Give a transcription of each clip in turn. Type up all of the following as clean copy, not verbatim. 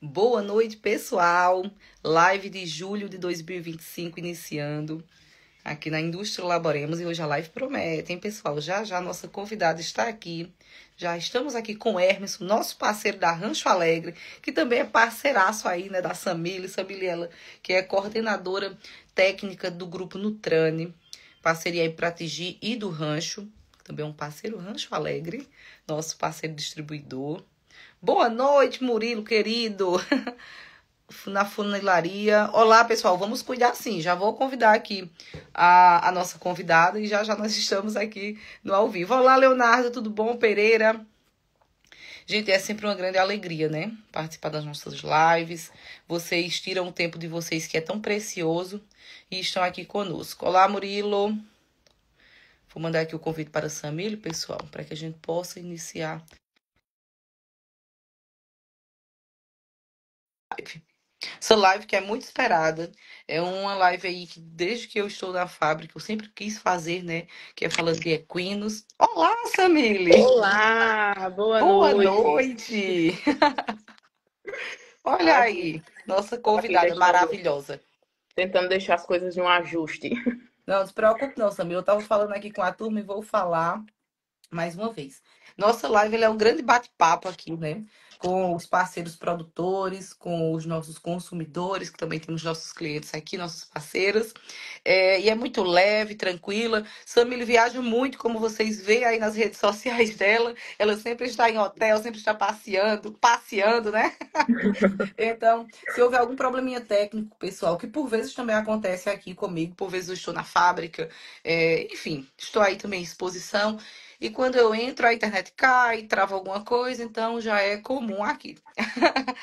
Boa noite, pessoal. Live de julho de 2025 iniciando aqui na Indústria Laboremos e hoje a live promete, hein, pessoal? Já já a nossa convidada está aqui. Já estamos aqui com o Hermes, nosso parceiro da Rancho Alegre, que também é parceiraço aí, né, da Samile. Samile, ela que é coordenadora técnica do grupo Nutrane, parceria aí para Tigi e do Rancho, também é um parceiro Rancho Alegre, nosso parceiro distribuidor. Boa noite, Murilo, querido, na funilaria. Olá, pessoal, vamos cuidar sim. Já vou convidar aqui a nossa convidada e já já nós estamos aqui no ao vivo. Olá, Leonardo, tudo bom? Pereira. Gente, é sempre uma grande alegria, né? Participar das nossas lives. Vocês tiram o tempo de vocês que é tão precioso e estão aqui conosco. Olá, Murilo. Vou mandar aqui o convite para a Samile, pessoal, para que a gente possa iniciar a live. Essa live que é muito esperada, é uma live aí que desde que eu estou na fábrica eu sempre quis fazer, né? Que é falando de equinos. Olá, Samile! Olá, boa Boa noite. noite! Olha Aqui, aí, nossa estava aqui convidada maravilhosa. tentando deixar as coisas em um ajuste. Não se preocupe não, Samile. Eu estava falando aqui com a turma e vou falar mais uma vez. Nossa live ela é um grande bate-papo aqui, né? Com os parceiros produtores, com os nossos consumidores, que também temos nossos clientes aqui, nossos parceiros. E é muito leve, tranquila. Samile viaja muito, como vocês veem aí nas redes sociais dela. Ela sempre está em hotel, sempre está passeando, né? Então, se houver algum probleminha técnico, pessoal, que por vezes também acontece aqui comigo, por vezes eu estou na fábrica, enfim, estou aí também em exposição. E quando eu entro, a internet cai, trava alguma coisa, então já é comum aqui.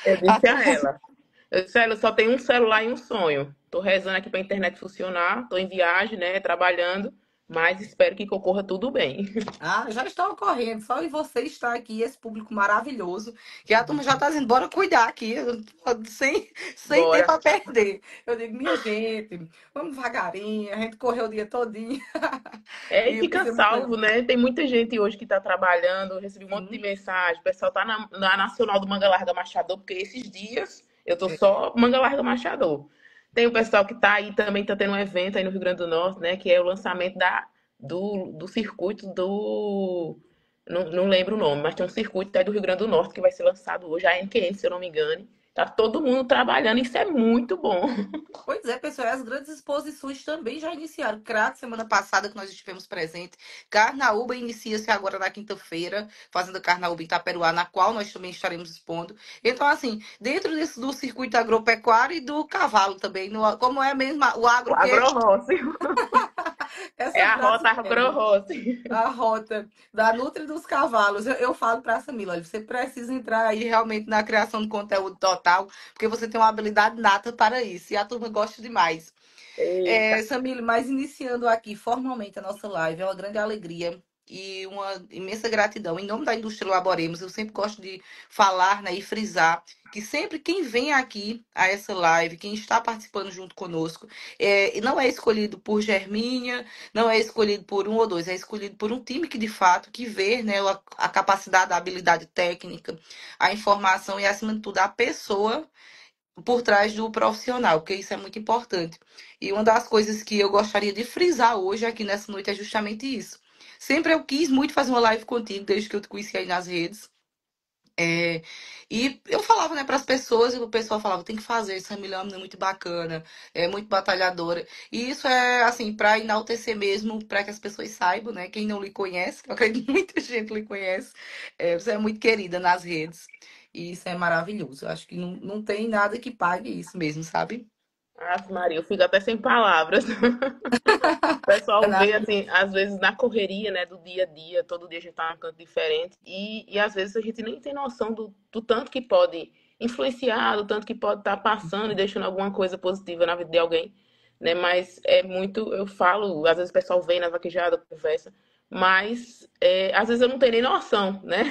Eu A disse a turma ela. Eu disse a ela, só tenho um celular e um sonho. Tô rezando aqui para a internet funcionar, tô em viagem, né, trabalhando, mas espero que ocorra tudo bem. Já está ocorrendo, só em você estar aqui, esse público maravilhoso, que a turma já está dizendo, bora cuidar aqui, sem tempo Bora. a perder. Eu digo, minha gente, vamos devagarinho, a gente correu o dia todinho. E E vai fica ser muito salvo, legal. né? Tem muita gente hoje que está trabalhando. Eu recebi um monte de Sim. mensagem. O pessoal tá na Nacional do Manga Larga Machador, porque esses dias eu tô só Manga Larga Machador. Tem o pessoal que tá aí também, tá tendo um evento aí no Rio Grande do Norte, né? Que é o lançamento do circuito do. Não lembro o nome, mas tem um circuito aí do Rio Grande do Norte que vai ser lançado hoje, a NQN, se eu não me engano. Tá todo mundo trabalhando, isso é muito bom. Pois é, pessoal, as grandes exposições também já iniciaram. Crato, semana passada que nós estivemos presentes. Carnaúba inicia-se agora na quinta-feira, Fazenda Carnaúba em Itaperuá, na qual nós também estaremos expondo. Então, assim, dentro do circuito agropecuário e do cavalo também, como é mesmo o O agro que Agrorossi. É essa a frase rota pega. Agrorossi. A rota da Nutri dos Cavalos. Eu falo para a Samila, olha, você precisa entrar aí realmente na criação de conteúdo total, porque você tem uma habilidade nata para isso. E a turma gosta demais. Eita. Samile, mas iniciando aqui formalmente a nossa live, é uma grande alegria e uma imensa gratidão. Em nome da Indústria Laboremos, eu sempre gosto de falar, né, e frisar que sempre quem vem aqui a essa live, quem está participando junto conosco, não é escolhido por Germinha, não é escolhido por um ou dois, é escolhido por um time que de fato que vê, né, a capacidade, a habilidade técnica, a informação e acima de tudo a pessoa por trás do profissional, porque isso é muito importante. E uma das coisas que eu gostaria de frisar hoje aqui nessa noite é justamente isso. Sempre eu quis muito fazer uma live contigo, desde que eu te conheci aí nas redes. É, e eu falava, né, para as pessoas, e o pessoal falava, tem que fazer, essa mulher é uma menina muito bacana, é muito batalhadora. E isso é, assim, para enaltecer mesmo, para que as pessoas saibam, né, quem não lhe conhece, que eu acredito que muita gente lhe conhece, você é muito querida nas redes. E isso é maravilhoso. Eu acho que não tem nada que pague isso mesmo, sabe? Ave Maria, eu fico até sem palavras. O pessoal vê, assim, às vezes na correria, né, do dia a dia, todo dia a gente tá num canto diferente, e às vezes a gente nem tem noção do tanto que pode influenciar, do tanto que pode estar passando e deixando alguma coisa positiva na vida de alguém, né? Mas é muito, eu falo, às vezes o pessoal vem na vaquejada, conversa, mas às vezes eu não tenho nem noção, né?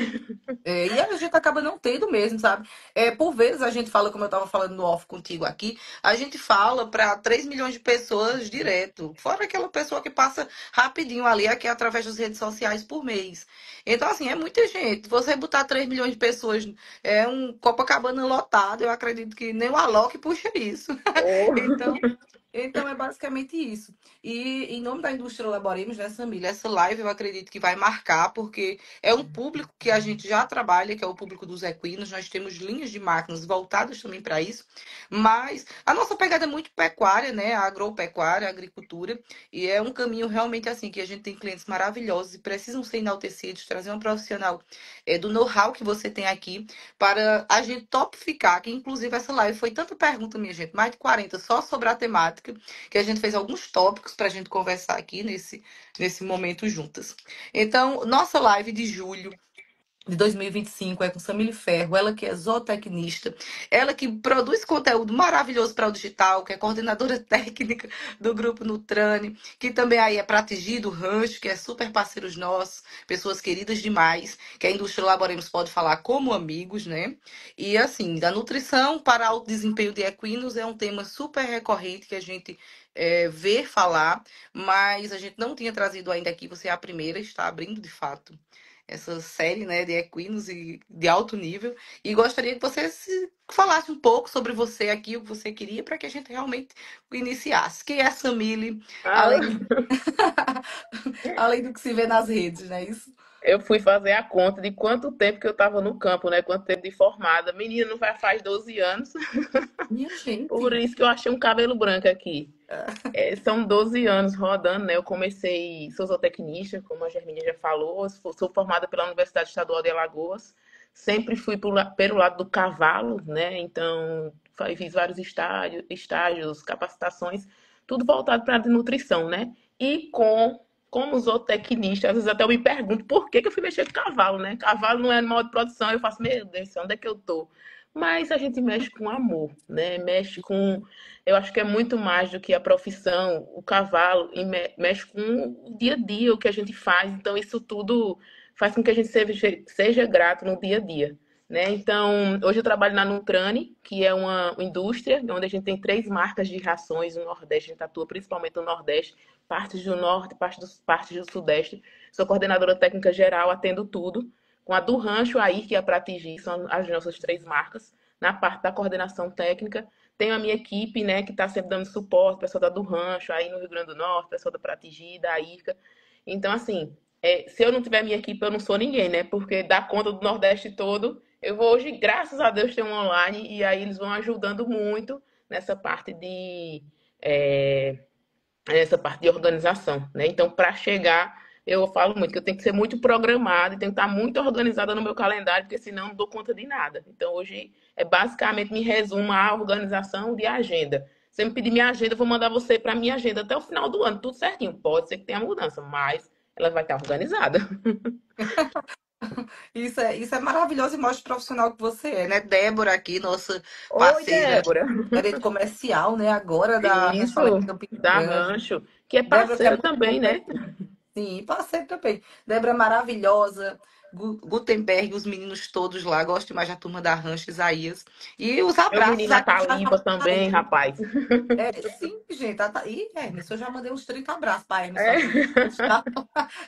E a gente acaba não tendo mesmo, sabe? Por vezes a gente fala, como eu estava falando no off contigo aqui, a gente fala para 3 milhões de pessoas direto, fora aquela pessoa que passa rapidinho ali, aqui através das redes sociais por mês. Então, assim, é muita gente. Você botar 3 milhões de pessoas, é um Copacabana lotado, eu acredito que nem o Alok puxa isso. Oh. Então, então é basicamente isso. E em nome da indústria Laboremos, né, Samília, essa live eu acredito que vai marcar, porque é um público que a gente já trabalha, que é o público dos equinos. Nós temos linhas de máquinas voltadas também para isso. Mas a nossa pegada é muito pecuária, né? A agropecuária, a agricultura. E é um caminho realmente assim, que a gente tem clientes maravilhosos e precisam ser enaltecidos, trazer um profissional do know-how que você tem aqui para a gente topificar, que inclusive essa live foi tanta pergunta, minha gente, mais de 40 só sobre a temática, que a gente fez alguns tópicos para a gente conversar aqui nesse momento juntas. Então, nossa live de julho de 2025 é com Samile Ferro, ela que é zootecnista, ela que produz conteúdo maravilhoso para o digital, que é coordenadora técnica do Grupo Nutrane, que também aí é Pratigi do Rancho, que é super parceiros nossos, pessoas queridas demais, que a indústria Laboremos pode falar como amigos, né? E assim, da nutrição para alto desempenho de equinos é um tema super recorrente que a gente vê falar, mas a gente não tinha trazido ainda aqui, você é a primeira, está abrindo de fato essa série, né, de equinos e de alto nível. E gostaria que você falasse um pouco sobre você aqui, o que você queria, para que a gente realmente iniciasse. Quem é a Samile, Ah, além, além do que se vê nas redes, não é isso? eu fui fazer a conta de quanto tempo que eu estava no campo, né? Quanto tempo de formada. Menina, não faz 12 anos. Minha Por gente. isso que eu achei um cabelo branco aqui. São 12 anos rodando, né? Eu comecei, sou zootecnista, como a Germínia já falou, sou formada pela Universidade Estadual de Alagoas. Sempre fui pelo lado do cavalo, né? Então, fiz vários estágios, capacitações, tudo voltado para a nutrição, né? E como zootecnista, às vezes até eu me pergunto por que eu fui mexer com cavalo, né? Cavalo não é animal de produção, eu faço, meu Deus, onde é que eu tô? Mas a gente mexe com amor, né? Mexe com, eu acho que é muito mais do que a profissão, o cavalo, e mexe com o dia a dia, o que a gente faz. Então, isso tudo faz com que a gente seja grato no dia a dia. Né? Então, hoje eu trabalho na Nutrane, que é uma indústria onde a gente tem 3 marcas de rações no Nordeste. A gente atua principalmente no Nordeste, partes do Norte, partes do Sudeste. Sou coordenadora técnica geral, atendo tudo. Com a do Rancho, aí, que é a Pratigi, são as nossas 3 marcas. Na parte da coordenação técnica, tenho a minha equipe, né, que está sempre dando suporte, pessoal da do Rancho, aí no Rio Grande do Norte, pessoal da Pratigi, da IRCA. Então, assim, se eu não tiver minha equipe, eu não sou ninguém, né? Porque dá conta do Nordeste todo. Eu vou hoje, graças a Deus, ter um online, e aí eles vão ajudando muito nessa parte é, de organização, né? Então, para chegar, eu falo muito que eu tenho que ser muito programada e tenho que estar muito organizada no meu calendário, porque senão não dou conta de nada. Então, hoje basicamente me resumo à organização de agenda. Se me pedir minha agenda, eu vou mandar você para minha agenda até o final do ano, tudo certinho. Pode ser que tenha mudança, mas ela vai estar organizada. Isso é maravilhoso e mostra o profissional que você é, né? Débora aqui, nossa Oi, parceira, Débora. gerente comercial, né? Agora da Rancho Isso, Alegre Campina da Grande. Rancho, que é Débora, que é parceira muito também, né? sim, passei também. Débora maravilhosa, Gutenberg, os meninos todos lá, gosto demais da turma da Rancho, Isaías. E os Meu abraços menino aqui tá já limpa também, saíram. rapaz. Sim, gente. Ih, Hermes, eu já mandei uns 30 abraços para Hermes É. aqui.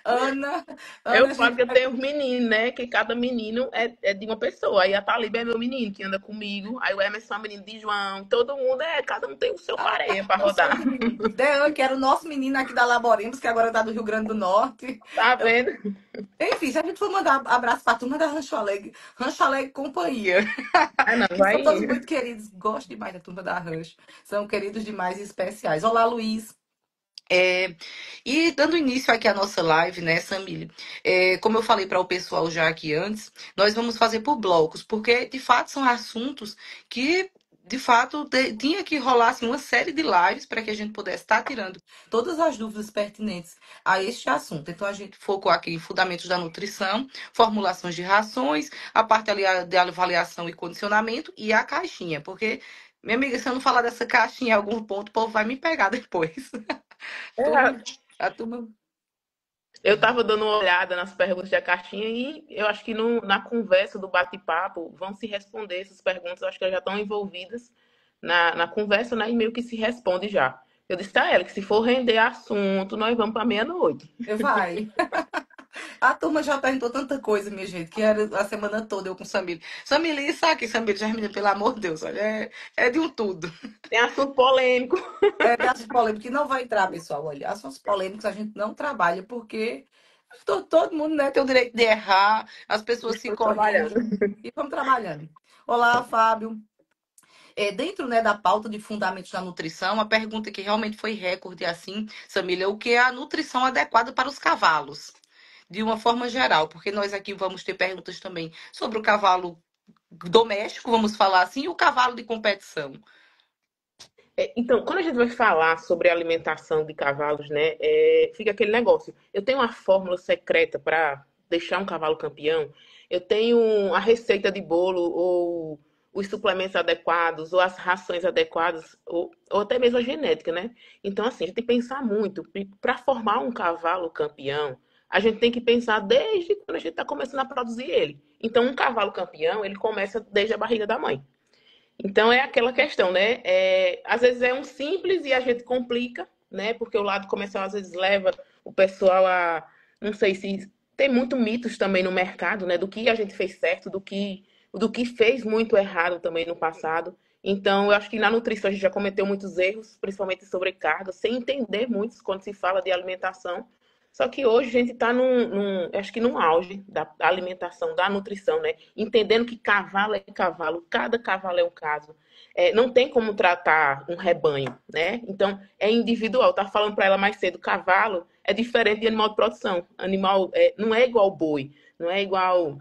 Ana, Ana, Eu a falo gente que eu vai. tenho os meninos, né? Que cada menino é de uma pessoa. Aí a Taliba é meu menino, que anda comigo. Aí o Emerson é o menino de João. Todo mundo cada um tem o seu pareia pra Eu sou rodar. de mim. Dean, que era o nosso menino aqui da Laboremos, que agora tá do Rio Grande do Norte. Tá vendo? Enfim, se a gente for mandar abraço para a turma da Rancho Alegre Companhia. Ah, não, Que vai. são todos muito queridos. Gosto demais da turma da Rancho. São queridos demais e especiais. Olá, Luiz. É, e dando início aqui à nossa live, né, Samile? Como eu falei para o pessoal já aqui antes, nós vamos fazer por blocos, porque de fato são assuntos que, de fato, tinha que rolar assim, uma série de lives para que a gente pudesse estar tirando todas as dúvidas pertinentes a este assunto. Então, a gente focou aqui em fundamentos da nutrição, formulações de rações, a parte ali de avaliação e condicionamento e a caixinha, porque, minha amiga, se eu não falar dessa caixinha em algum ponto, o povo vai me pegar depois. É, Turma, a turma. Eu estava dando uma olhada nas perguntas da caixinha e eu acho que na conversa do bate-papo vão se responder essas perguntas. Eu acho que elas já estão envolvidas na conversa, né? E meio que se responde já. Eu disse a ela que se for render assunto, nós vamos para meia-noite. Vai. A turma já perguntou tanta coisa, minha gente, que era a semana toda eu com Samir. Samir, isso aqui, Samir, Germina, pelo amor de Deus, olha, é de um tudo. Tem assunto polêmico. É de assuntos polêmicos que não vai entrar, pessoal. Olha, assuntos polêmicos a gente não trabalha, porque todo mundo, né, tem o direito de errar, as pessoas se Estou trabalhando. corrigem e vamos trabalhando. Olá, Fábio. Dentro, né, da pauta de fundamentos da nutrição, a pergunta que realmente foi recorde assim, Samília, o que é a nutrição adequada para os cavalos? De uma forma geral, porque nós aqui vamos ter perguntas também sobre o cavalo doméstico, vamos falar assim, e o cavalo de competição. Então, quando a gente vai falar sobre alimentação de cavalos, né, fica aquele negócio. Eu tenho uma fórmula secreta para deixar um cavalo campeão. Eu tenho a receita de bolo ou os suplementos adequados ou as rações adequadas ou até mesmo a genética, né? Então, assim, a gente tem que pensar muito. Para formar um cavalo campeão, a gente tem que pensar desde quando a gente está começando a produzir ele. Então, um cavalo campeão, ele começa desde a barriga da mãe. Então é aquela questão, né? Às vezes é um simples e a gente complica, né? Porque o lado comercial às vezes leva o pessoal a, não sei se tem muito mitos também no mercado, né? Do que a gente fez certo, do que fez muito errado também no passado. Então, eu acho que na nutrição a gente já cometeu muitos erros, principalmente sobrecarga, sem entender muitos quando se fala de alimentação. Só que hoje a gente está acho que num auge da alimentação, da nutrição, né? Entendendo que cavalo é cavalo, cada cavalo é um caso. Não tem como tratar um rebanho, né? Então, é individual. Tá falando para ela mais cedo, cavalo é diferente de animal de produção. Animal não é igual boi, não é igual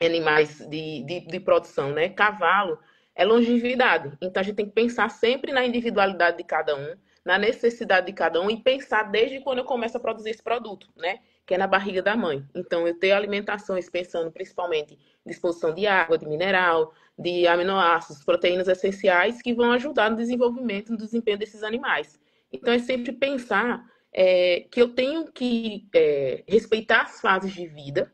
animais de produção, né? Cavalo é longevidade. Então a gente tem que pensar sempre na individualidade de cada um, na necessidade de cada um e pensar desde quando eu começo a produzir esse produto, né? Que é na barriga da mãe. Então eu tenho alimentações pensando principalmente em disposição de água, de mineral, de aminoácidos, proteínas essenciais que vão ajudar no desenvolvimento e no desempenho desses animais. Então é sempre pensar que eu tenho que respeitar as fases de vida,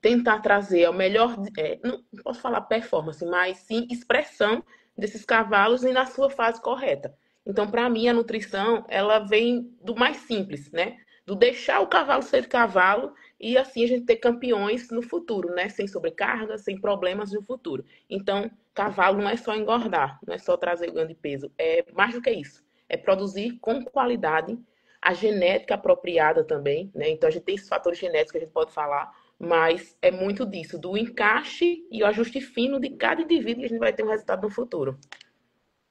tentar trazer ao melhor, não posso falar performance, mas sim expressão desses cavalos e na sua fase correta. Então, para mim, a nutrição, ela vem do mais simples, né? Do deixar o cavalo ser cavalo e assim a gente ter campeões no futuro, né? Sem sobrecarga, sem problemas no futuro. Então, cavalo não é só engordar, não é só trazer ganho de peso, é mais do que isso. É produzir com qualidade, a genética apropriada também, né? Então, a gente tem esses fatores genéticos que a gente pode falar, mas é muito disso, do encaixe e o ajuste fino de cada indivíduo que a gente vai ter um resultado no futuro.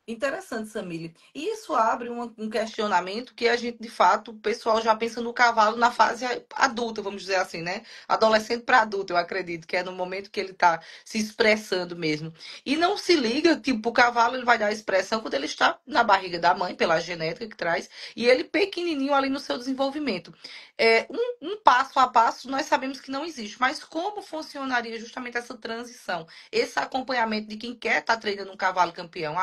Interessante, Samília. E isso abre um questionamento que a gente, de fato, o pessoal já pensa no cavalo na fase adulta, vamos dizer assim, né? Adolescente para adulto, eu acredito, que é no momento que ele está se expressando mesmo. E não se liga, tipo, o cavalo ele vai dar a expressão quando ele está na barriga da mãe, pela genética que traz, e ele pequenininho ali no seu desenvolvimento. Um passo a passo nós sabemos que não existe, mas como funcionaria justamente essa transição, esse acompanhamento de quem quer estar treinando um cavalo campeão?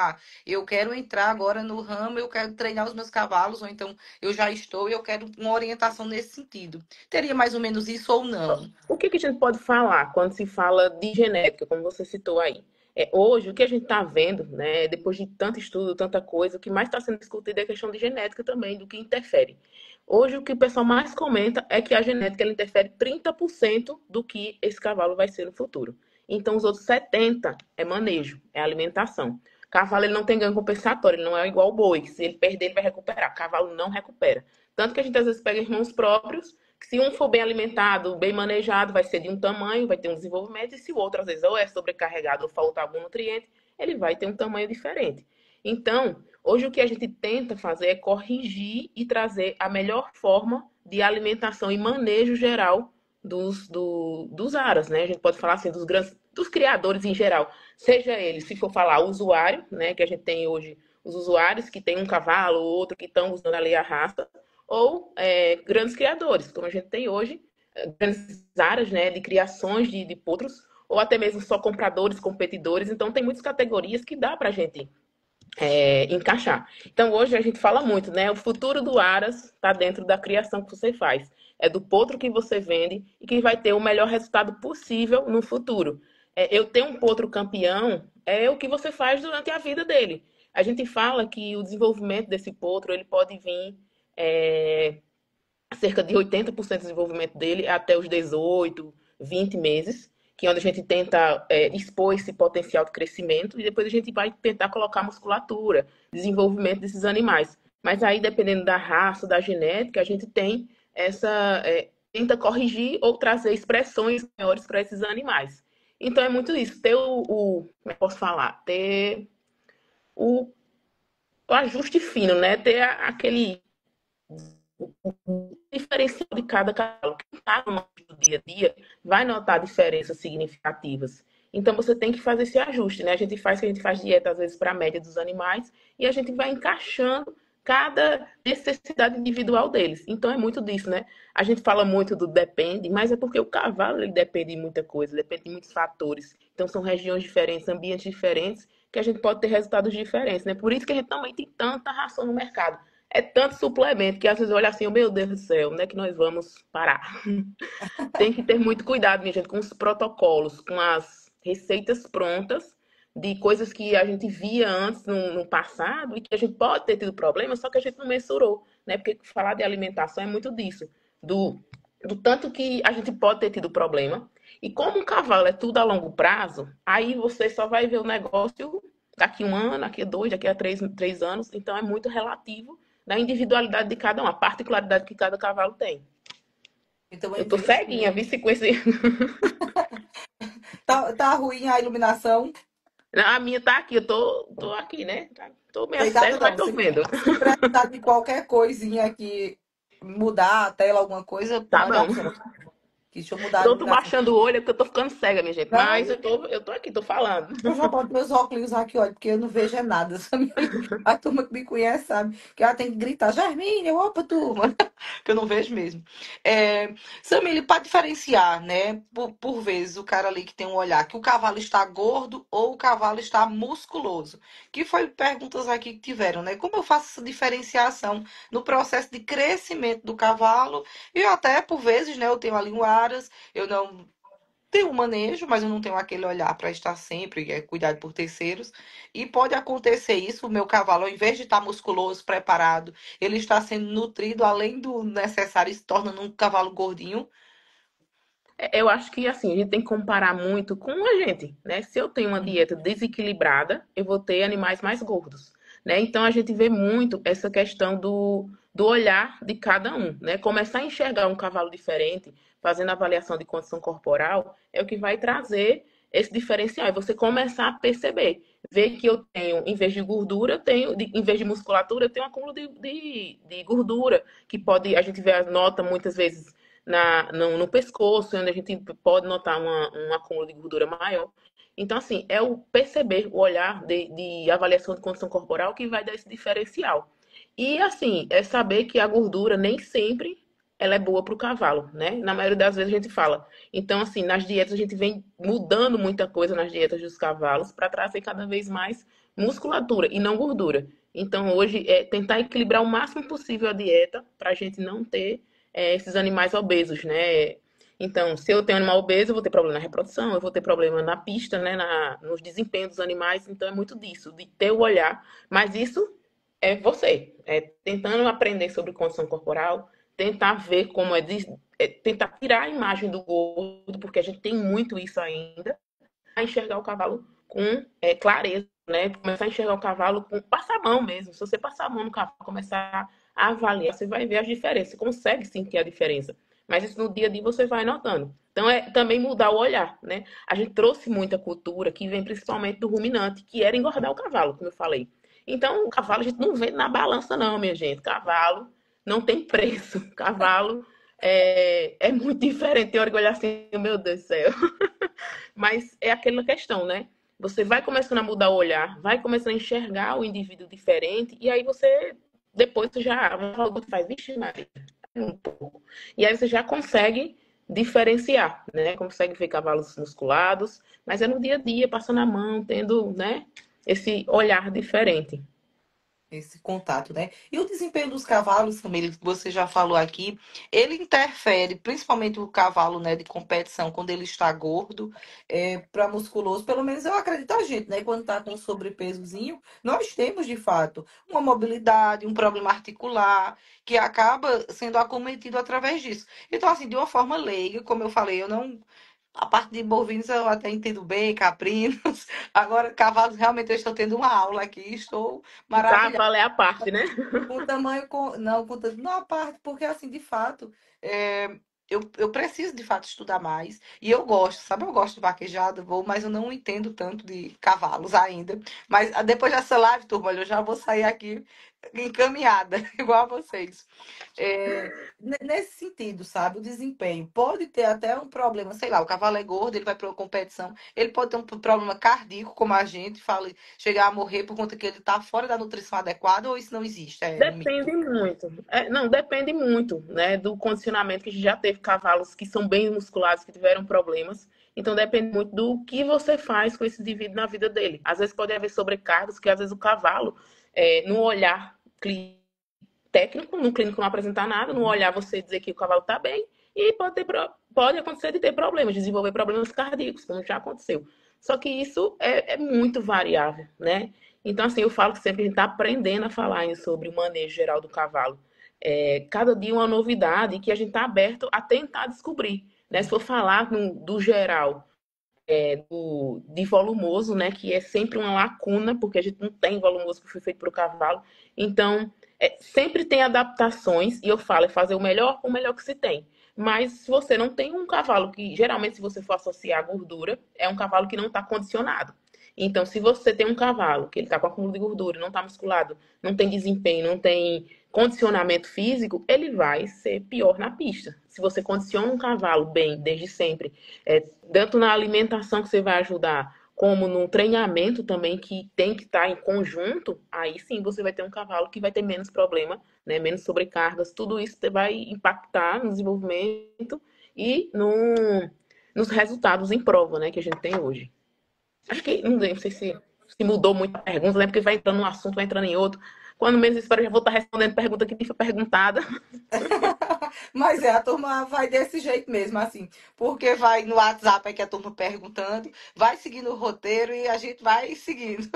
Eu quero entrar agora no ramo, eu quero treinar os meus cavalos, ou então eu já estou e eu quero uma orientação nesse sentido. Teria mais ou menos isso ou não? O que a gente pode falar quando se fala de genética, como você citou aí? Hoje, o que a gente está vendo, né, depois de tanto estudo, tanta coisa, o que mais está sendo discutido é a questão de genética também, do que interfere. Hoje, o que o pessoal mais comenta é que a genética ela interfere 30% do que esse cavalo vai ser no futuro. Então, os outros 70% é manejo, é alimentação. Cavalo ele não tem ganho compensatório, ele não é igual ao boi, que se ele perder, ele vai recuperar. Cavalo não recupera. Tanto que a gente às vezes pega irmãos próprios, que se um for bem alimentado, bem manejado, vai ser de um tamanho, vai ter um desenvolvimento, e se o outro às vezes ou é sobrecarregado ou falta algum nutriente, ele vai ter um tamanho diferente. Então, hoje o que a gente tenta fazer é corrigir e trazer a melhor forma de alimentação e manejo geral dos aras, né? A gente pode falar assim dos criadores em geral, seja ele, se for falar usuário, né, que a gente tem hoje os usuários que tem um cavalo ou outro que estão usando ali a raça, ou grandes criadores, como a gente tem hoje, grandes áreas, né, de criações de potros, ou até mesmo só compradores, competidores. Então, tem muitas categorias que dá para a gente encaixar. Então, hoje a gente fala muito, né? O futuro do Aras está dentro da criação que você faz. é do potro que você vende e que vai ter o melhor resultado possível no futuro. Eu ter um potro campeão é o que você faz durante a vida dele. A gente fala que o desenvolvimento desse potro ele pode vir é, cerca de 80% do desenvolvimento dele até os 18, 20 meses, que é onde a gente tenta expor esse potencial de crescimento e depois a gente vai tentar colocar musculatura, desenvolvimento desses animais. Mas aí, dependendo da raça, da genética, a gente tem tenta corrigir ou trazer expressões maiores para esses animais. Então é muito isso, ter como eu posso falar, ter o, o ajuste fino, né? Ter aquele o diferencial de cada cavalo. Quem está no nosso dia a dia vai notar diferenças significativas. Então você tem que fazer esse ajuste, né? A gente faz dieta às vezes para a média dos animais e a gente vai encaixando cada necessidade individual deles. Então é muito disso, né? A gente fala muito do depende, mas é porque o cavalo ele depende de muita coisa, depende de muitos fatores. Então são regiões diferentes, ambientes diferentes, que a gente pode ter resultados diferentes, né? Por isso que a gente também tem tanta ração no mercado. É tanto suplemento que às vezes olha assim, oh, meu Deus do céu, onde é que nós vamos parar? Tem que ter muito cuidado, minha gente, com os protocolos, com as receitas prontas de coisas que a gente via antes no passado e que a gente pode ter tido problema, só que a gente não mensurou, né? Porque falar de alimentação é muito disso, do, do tanto que a gente pode ter tido problema. E como um cavalo é tudo a longo prazo, aí você só vai ver o negócio daqui um ano, daqui a dois, daqui a três anos. Então é muito relativo da individualidade de cada um, a particularidade que cada cavalo tem. Então eu Eu tô invisto ceguinha, vi mesmo. se com esse. Tá ruim a iluminação. A minha tá aqui, tô aqui, né? Tô meio Tem nada cega, mas não. tô vendo. Se precisar de qualquer coisinha aqui, mudar a tela, alguma coisa, Tá manda bom. ação. Deixa eu mudar a Eu tô iluminação. baixando o olho é porque eu tô ficando cega, minha gente. Não, Mas eu tô aqui, tô falando. eu já boto meus óculos aqui, olha, porque eu não vejo é nada. Samir. A turma que me conhece sabe que ela tem que gritar, Germínia, opa, turma, que eu não vejo mesmo. Samir, para diferenciar, né, por vezes, o cara ali que tem um olhar que o cavalo está gordo ou o cavalo está musculoso, que foi perguntas aqui que tiveram, né? Como eu faço essa diferenciação no processo de crescimento do cavalo e até, por vezes, né, eu tenho ali um aras, eu não tenho um manejo, mas eu não tenho aquele olhar para estar sempre cuidado por terceiros. E pode acontecer isso, o meu cavalo, ao invés de estar musculoso, preparado, ele está sendo nutrido além do necessário e se torna um cavalo gordinho. Eu acho que assim, a gente tem que comparar muito com a gente, né? Se eu tenho uma Uhum. dieta desequilibrada, eu vou ter animais mais gordos, né? Então a gente vê muito essa questão do olhar de cada um, né? Começar a enxergar um cavalo diferente, fazendo avaliação de condição corporal, é o que vai trazer esse diferencial. E você começar a perceber, ver que eu tenho, em vez de gordura, em vez de musculatura, eu tenho um acúmulo de gordura, que pode, a gente vê a nota muitas vezes no pescoço, onde a gente pode notar um acúmulo de gordura maior. Então, assim, é o perceber, o olhar de avaliação de condição corporal que vai dar esse diferencial. E, assim, é saber que a gordura nem sempre ela é boa para o cavalo, né? Na maioria das vezes a gente fala. Então, assim, nas dietas a gente vem mudando muita coisa nas dietas dos cavalos para trazer cada vez mais musculatura e não gordura. Então, hoje é tentar equilibrar o máximo possível a dieta para a gente não ter esses animais obesos, né? Então, se eu tenho um animal obeso, eu vou ter problema na reprodução, eu vou ter problema na pista, né? Nos desempenhos dos animais. Então, é muito disso, de ter o olhar. Mas isso é você, tentando aprender sobre condição corporal, tentar ver como tentar tirar a imagem do gordo, porque a gente tem muito isso ainda, a enxergar o cavalo com clareza, né? Começar a enxergar o cavalo com passar a mão mesmo. Se você passar a mão no cavalo, começar a avaliar, você vai ver as diferenças. Você consegue sentir a diferença. Mas isso no dia a dia você vai notando. Então é também mudar o olhar, né? A gente trouxe muita cultura que vem principalmente do ruminante, que era engordar o cavalo, como eu falei. Então, o cavalo a gente não vende na balança, não, minha gente. Cavalo não tem preço. Cavalo é muito diferente. Tem hora que olhar assim, meu Deus do céu. Mas é aquela questão, né? Você vai começando a mudar o olhar, vai começando a enxergar o indivíduo diferente, e aí você, depois você já faz, vixe, Maria, um pouco. E aí você já consegue diferenciar, né? Consegue ver cavalos musculados, mas é no dia a dia, passando a mão, tendo, né, esse olhar diferente. esse contato, né? E o desempenho dos cavalos, também, que você já falou aqui, ele interfere, principalmente o cavalo, né, de competição, quando ele está gordo, para musculoso, pelo menos eu acredito a gente, né? Quando está com sobrepesozinho, nós temos, de fato, uma mobilidade, um problema articular, que acaba sendo acometido através disso. Então, assim, de uma forma leiga, como eu falei, eu não. A parte de bovinos eu até entendo bem, caprinos. Agora, cavalos, realmente eu estou tendo uma aula aqui, estou O maravilhada. cavalo é a parte, né? Com tamanho, não, não a parte, porque assim, de fato, eu preciso de fato estudar mais. E eu gosto, sabe? Eu gosto de vaquejada, vou, mas eu não entendo tanto de cavalos ainda. Mas depois dessa live, turma, olha, eu já vou sair aqui encaminhada, igual a vocês. Nesse sentido, sabe? O desempenho pode ter até um problema, sei lá, o cavalo é gordo, ele vai para uma competição, ele pode ter um problema cardíaco, como a gente fala, chegar a morrer por conta que ele está fora da nutrição adequada, ou isso não existe? É um Depende mito. muito. Não, depende muito, né, do condicionamento que a gente já teve cavalos que são bem musculados, que tiveram problemas. Então depende muito do que você faz com esse indivíduo na vida dele. Às vezes pode haver sobrecargas, que às vezes o cavalo, no olhar técnico, no clínico não apresentar nada, no olhar você dizer que o cavalo está bem, e pode acontecer de ter problemas, desenvolver problemas cardíacos, como já aconteceu. Só que isso é muito variável, né? Então, assim, eu falo que sempre a gente está aprendendo a falar sobre o manejo geral do cavalo. Cada dia uma novidade que a gente está aberto a tentar descobrir. Né? Se for falar do geral, de volumoso, né, que é sempre uma lacuna, porque a gente não tem volumoso que foi feito para o cavalo. Então, sempre tem adaptações, e eu falo, é fazer o melhor que se tem. Mas se você não tem um cavalo que, geralmente, se você for associar a gordura, é um cavalo que não está condicionado. Então, se você tem um cavalo que ele está com acúmulo de gordura, não está musculado, não tem desempenho, não tem condicionamento físico, ele vai ser pior na pista. Se você condiciona um cavalo bem desde sempre, tanto na alimentação que você vai ajudar, como no treinamento também, que tem que estar em conjunto, aí sim você vai ter um cavalo que vai ter menos problema, né, menos sobrecargas, tudo isso vai impactar no desenvolvimento e nos resultados em prova, né, que a gente tem hoje. Acho que, não sei se mudou muito a pergunta, né, porque vai entrando num assunto, vai entrando em outro. Quando menos espero, eu já vou estar respondendo pergunta que nem foi perguntada. Mas a turma vai desse jeito mesmo, assim, porque vai no WhatsApp é que a turma perguntando, vai seguindo o roteiro e a gente vai seguindo.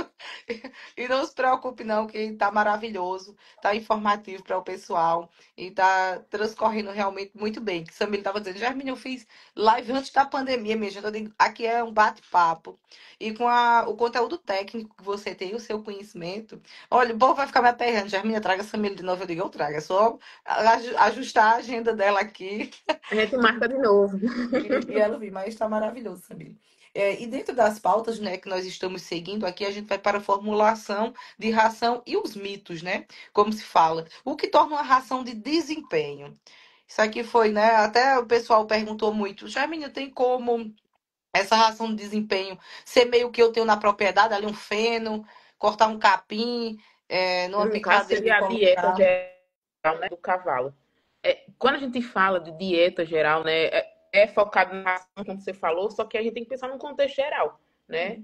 E não se preocupe não, que tá maravilhoso, tá informativo para o pessoal e tá transcorrendo realmente muito bem. Que Samir estava dizendo, Germine, eu fiz live antes da pandemia, minha gente, eu digo, aqui é um bate-papo e com o conteúdo técnico que você tem, o seu conhecimento. Olha, o povo vai ficar me aperreando, Germine, traga a Samir de novo, eu digo, eu trago, é só ajustar a agenda dela aqui A gente marca de novo. e ela vir, mas está maravilhoso, Samir. E dentro das pautas, né, que nós estamos seguindo aqui, a gente vai para a formulação de ração e os mitos, né? Como se fala. O que torna uma ração de desempenho? Isso aqui foi, né? Até o pessoal perguntou muito, Germínia, tem como essa ração de desempenho ser meio que eu tenho na propriedade, ali um feno, cortar um capim, numa No caso, picadeira e seria a dieta colocar. geral, né, do cavalo. Quando a gente fala de dieta geral, né, é focado na ação, como você falou, só que a gente tem que pensar num contexto geral, né?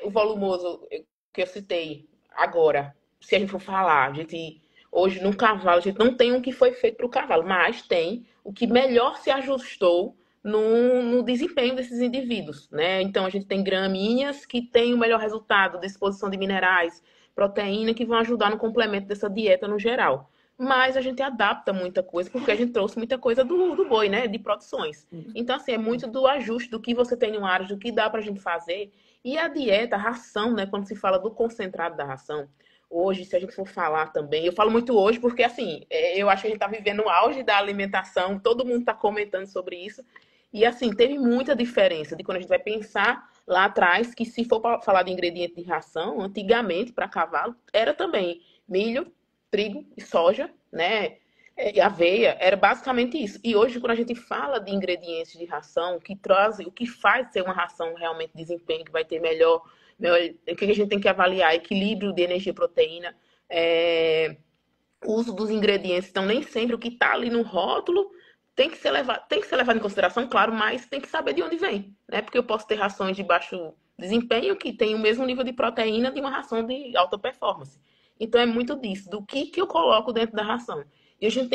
O volumoso que eu citei agora, se a gente for falar, a gente hoje no cavalo, a gente não tem um que foi feito para o cavalo, mas tem o que melhor se ajustou no desempenho desses indivíduos, né? Então a gente tem gramíneas que têm o melhor resultado, disposição de minerais, proteína que vão ajudar no complemento dessa dieta no geral. Mas a gente adapta muita coisa, porque a gente trouxe muita coisa do boi, né? De produções. Então, assim, é muito do ajuste do que você tem no área, do que dá pra gente fazer. E a dieta, a ração, né? Quando se fala do concentrado da ração, hoje, se a gente for falar também, eu falo muito hoje porque, assim, eu acho que a gente tá vivendo o auge da alimentação, todo mundo tá comentando sobre isso. E, assim, teve muita diferença de quando a gente vai pensar lá atrás, que se for falar de ingrediente de ração, antigamente, para cavalo, era também milho, trigo e soja, né? E aveia, era basicamente isso. E hoje, quando a gente fala de ingredientes de ração, o que faz ser uma ração realmente de desempenho, que vai ter o que a gente tem que avaliar? Equilíbrio de energia e proteína, uso dos ingredientes. Então, nem sempre o que está ali no rótulo tem que ser levado em consideração, claro, mas tem que saber de onde vem, né? Porque eu posso ter rações de baixo desempenho que têm o mesmo nível de proteína de uma ração de alta performance. Então é muito disso, do que eu coloco dentro da ração. E a gente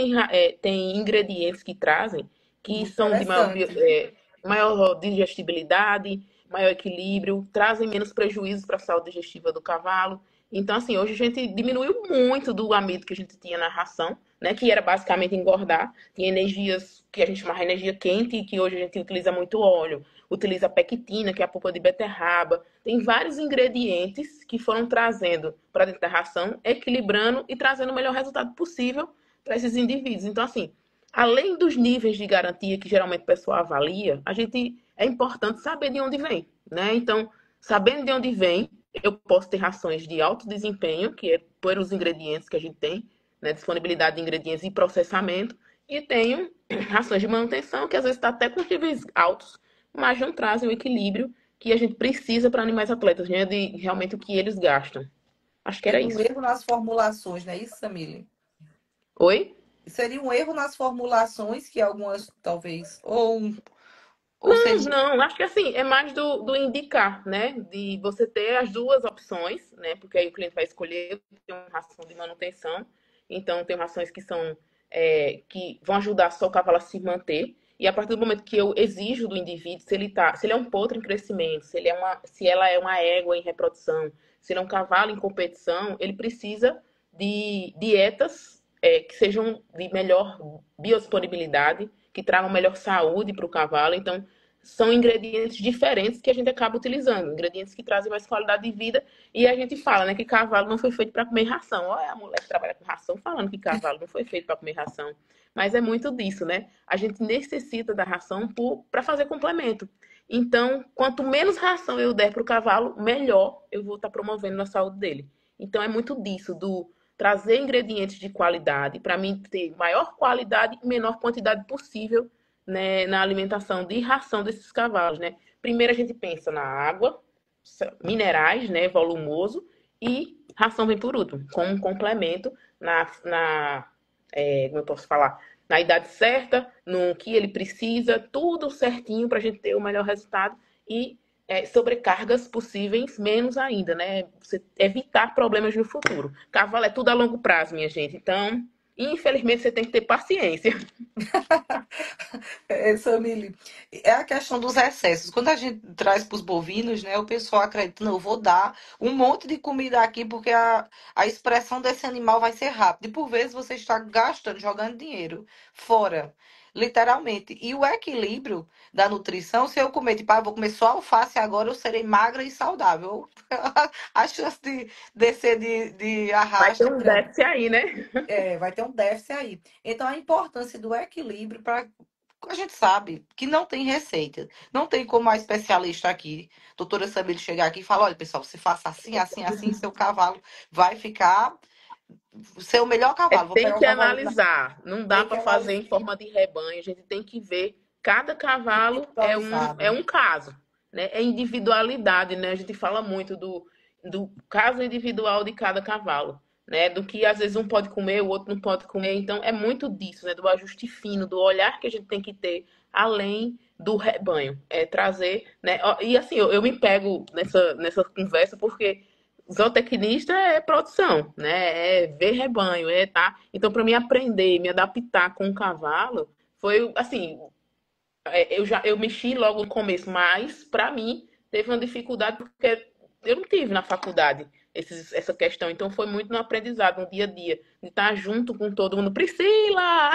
tem ingredientes que trazem que são de Interessante. maior digestibilidade, maior equilíbrio, trazem menos prejuízos para a saúde digestiva do cavalo. Então, assim, hoje a gente diminuiu muito do amido que a gente tinha na ração, né? Que era basicamente engordar. Tinha energias que a gente chamava energia quente, que hoje a gente utiliza muito óleo. Utiliza pectina, que é a polpa de beterraba. Tem vários ingredientes que foram trazendo para dentro da ração, equilibrando e trazendo o melhor resultado possível para esses indivíduos. Então, assim, além dos níveis de garantia que geralmente o pessoal avalia, a gente é importante saber de onde vem, né? Então, sabendo de onde vem, eu posso ter rações de alto desempenho, que é por os ingredientes que a gente tem, né? Disponibilidade de ingredientes e processamento, e tenho rações de manutenção, que às vezes está até com níveis altos, mas não trazem o equilíbrio que a gente precisa para animais atletas, né? De realmente o que eles gastam. Acho que era Seria um isso. erro nas formulações, não é isso, Samile? Oi? Seria um erro nas formulações que algumas, talvez, ou Não, seria. não, acho que assim, é mais do indicar, né? De você ter as duas opções, né? Porque aí o cliente vai escolher, tem uma ração de manutenção, então tem rações que são que vão ajudar só o cavalo a se manter. E a partir do momento que eu exijo do indivíduo, se ele é um potro em crescimento, se ela é uma égua em reprodução, se ele é um cavalo em competição, ele precisa de dietas que sejam de melhor biodisponibilidade, que tragam melhor saúde para o cavalo. Então, são ingredientes diferentes que a gente acaba utilizando, ingredientes que trazem mais qualidade de vida. E a gente fala, né, que cavalo não foi feito para comer ração. Olha a mulher que trabalha com ração falando que cavalo não foi feito para comer ração. Mas é muito disso, né? A gente necessita da ração para fazer complemento. Então, quanto menos ração eu der para o cavalo, melhor eu vou estar promovendo a saúde dele. Então, é muito disso, do trazer ingredientes de qualidade, para mim ter maior qualidade e menor quantidade possível, né, na alimentação de ração desses cavalos, né? Primeiro a gente pensa na água, minerais, né, volumoso, e ração vem por último, como um complemento como eu posso falar, na idade certa, no que ele precisa, tudo certinho para a gente ter o melhor resultado e sobrecargas possíveis, menos ainda, né? Você evitar problemas no futuro. Cavalo é tudo a longo prazo, minha gente. Então, infelizmente, você tem que ter paciência. Samile, é a questão dos excessos. Quando a gente traz para os bovinos, né, o pessoal acredita, não, eu vou dar um monte de comida aqui porque a expressão desse animal vai ser rápida. E por vezes você está gastando, jogando dinheiro fora, literalmente. E o equilíbrio da nutrição, se eu comer, tipo, vou comer só alface agora, eu serei magra e saudável. A chance de descer de Vai ter arrasto é um grande. déficit aí, né? Vai ter um déficit aí. Então, a importância do equilíbrio para. A gente sabe que não tem receita. Não tem como a especialista aqui, doutora Samir, chegar aqui e falar: olha, pessoal, você faça assim, assim, assim, seu cavalo vai ficar ser o melhor cavalo. Vou Tem pegar um que cavalo. analisar. Não dá Tem que para fazer analisar em forma de rebanho. A gente tem que ver. Cada cavalo é individualizado. um caso, né? É individualidade, né? A gente fala muito do caso individual de cada cavalo, né? Do que às vezes um pode comer, o outro não pode comer. Então é muito disso, né? Do ajuste fino, do olhar que a gente tem que ter além do rebanho. É trazer, né? E assim, eu me pego nessa conversa porque zootecnista é produção, né? É ver rebanho, tá. Então, para mim aprender, me adaptar com o cavalo, foi assim, eu mexi logo no começo, mas para mim teve uma dificuldade porque eu não tive na faculdade essa questão. Então, foi muito no aprendizado, no dia a dia, de estar junto com todo mundo. Priscila!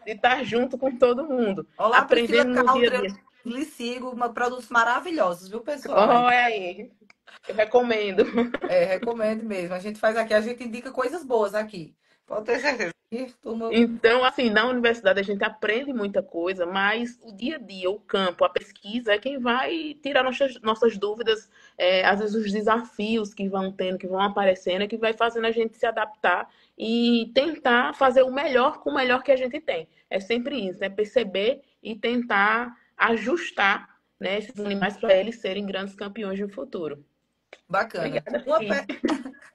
De estar junto com todo mundo, Olá, Priscila aprendendo no dia a Country. Eu dia. lhe sigo, produtos maravilhosos, viu, pessoal? Olha aí, eu recomendo. Recomendo mesmo. A gente faz aqui, a gente indica coisas boas aqui. Pode ter certeza. Ih, turma. Então, assim, na universidade a gente aprende muita coisa, mas o dia a dia, o campo, a pesquisa é quem vai tirar nossas dúvidas, às vezes os desafios que vão tendo, que vão aparecendo, é que vai fazendo a gente se adaptar e tentar fazer o melhor com o melhor que a gente tem. É sempre isso, né? Perceber e tentar ajustar, né, esses animais para eles serem grandes campeões no futuro. Bacana. Obrigada, Uma, Fih.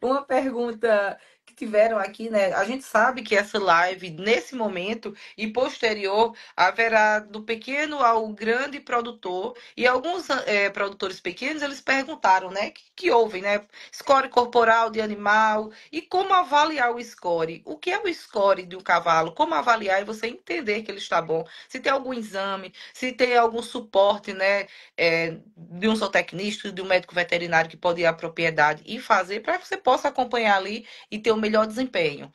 uma pergunta tiveram aqui, né? A gente sabe que essa live, nesse momento e posterior, haverá do pequeno ao grande produtor. E alguns produtores pequenos, eles perguntaram, né? Que ouvem, né? Score corporal de animal e como avaliar o score. O que é o score de um cavalo? Como avaliar e você entender que ele está bom? Se tem algum exame, se tem algum suporte, né? De um zootecnista, de um médico veterinário que pode ir à propriedade e fazer para que você possa acompanhar ali e ter o melhor desempenho.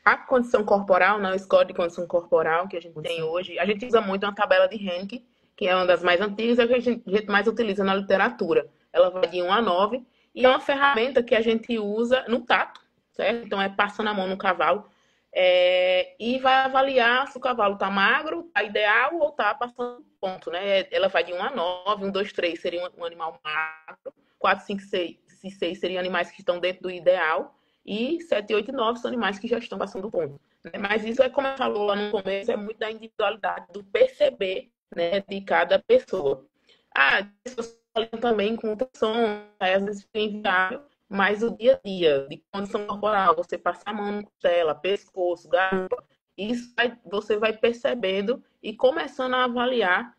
A condição corporal, não, o score de condição corporal que a gente tem Sim. hoje, a gente usa muito uma tabela de Henke, que é uma das mais antigas, é a que a gente mais utiliza na literatura. Ela vai de 1 a 9 e é uma ferramenta que a gente usa no tato, certo? Então é passando a mão no cavalo e vai avaliar se o cavalo está magro, está ideal ou está passando ponto, né? Ela vai de 1 a 9, 1, 2, 3 seria um animal magro, 4, 5, 6, 6 seriam animais que estão dentro do ideal, e 7, 8 e 9 são animais que já estão passando do ponto. Né? Mas isso é, como eu falou lá no começo, é muito da individualidade, do perceber, né, de cada pessoa. As pessoas falam também com ultrassom, às vezes fica inviável, mas o dia a dia, de condição corporal, você passar a mão na costela, pescoço, garupa, você vai percebendo e começando a avaliar,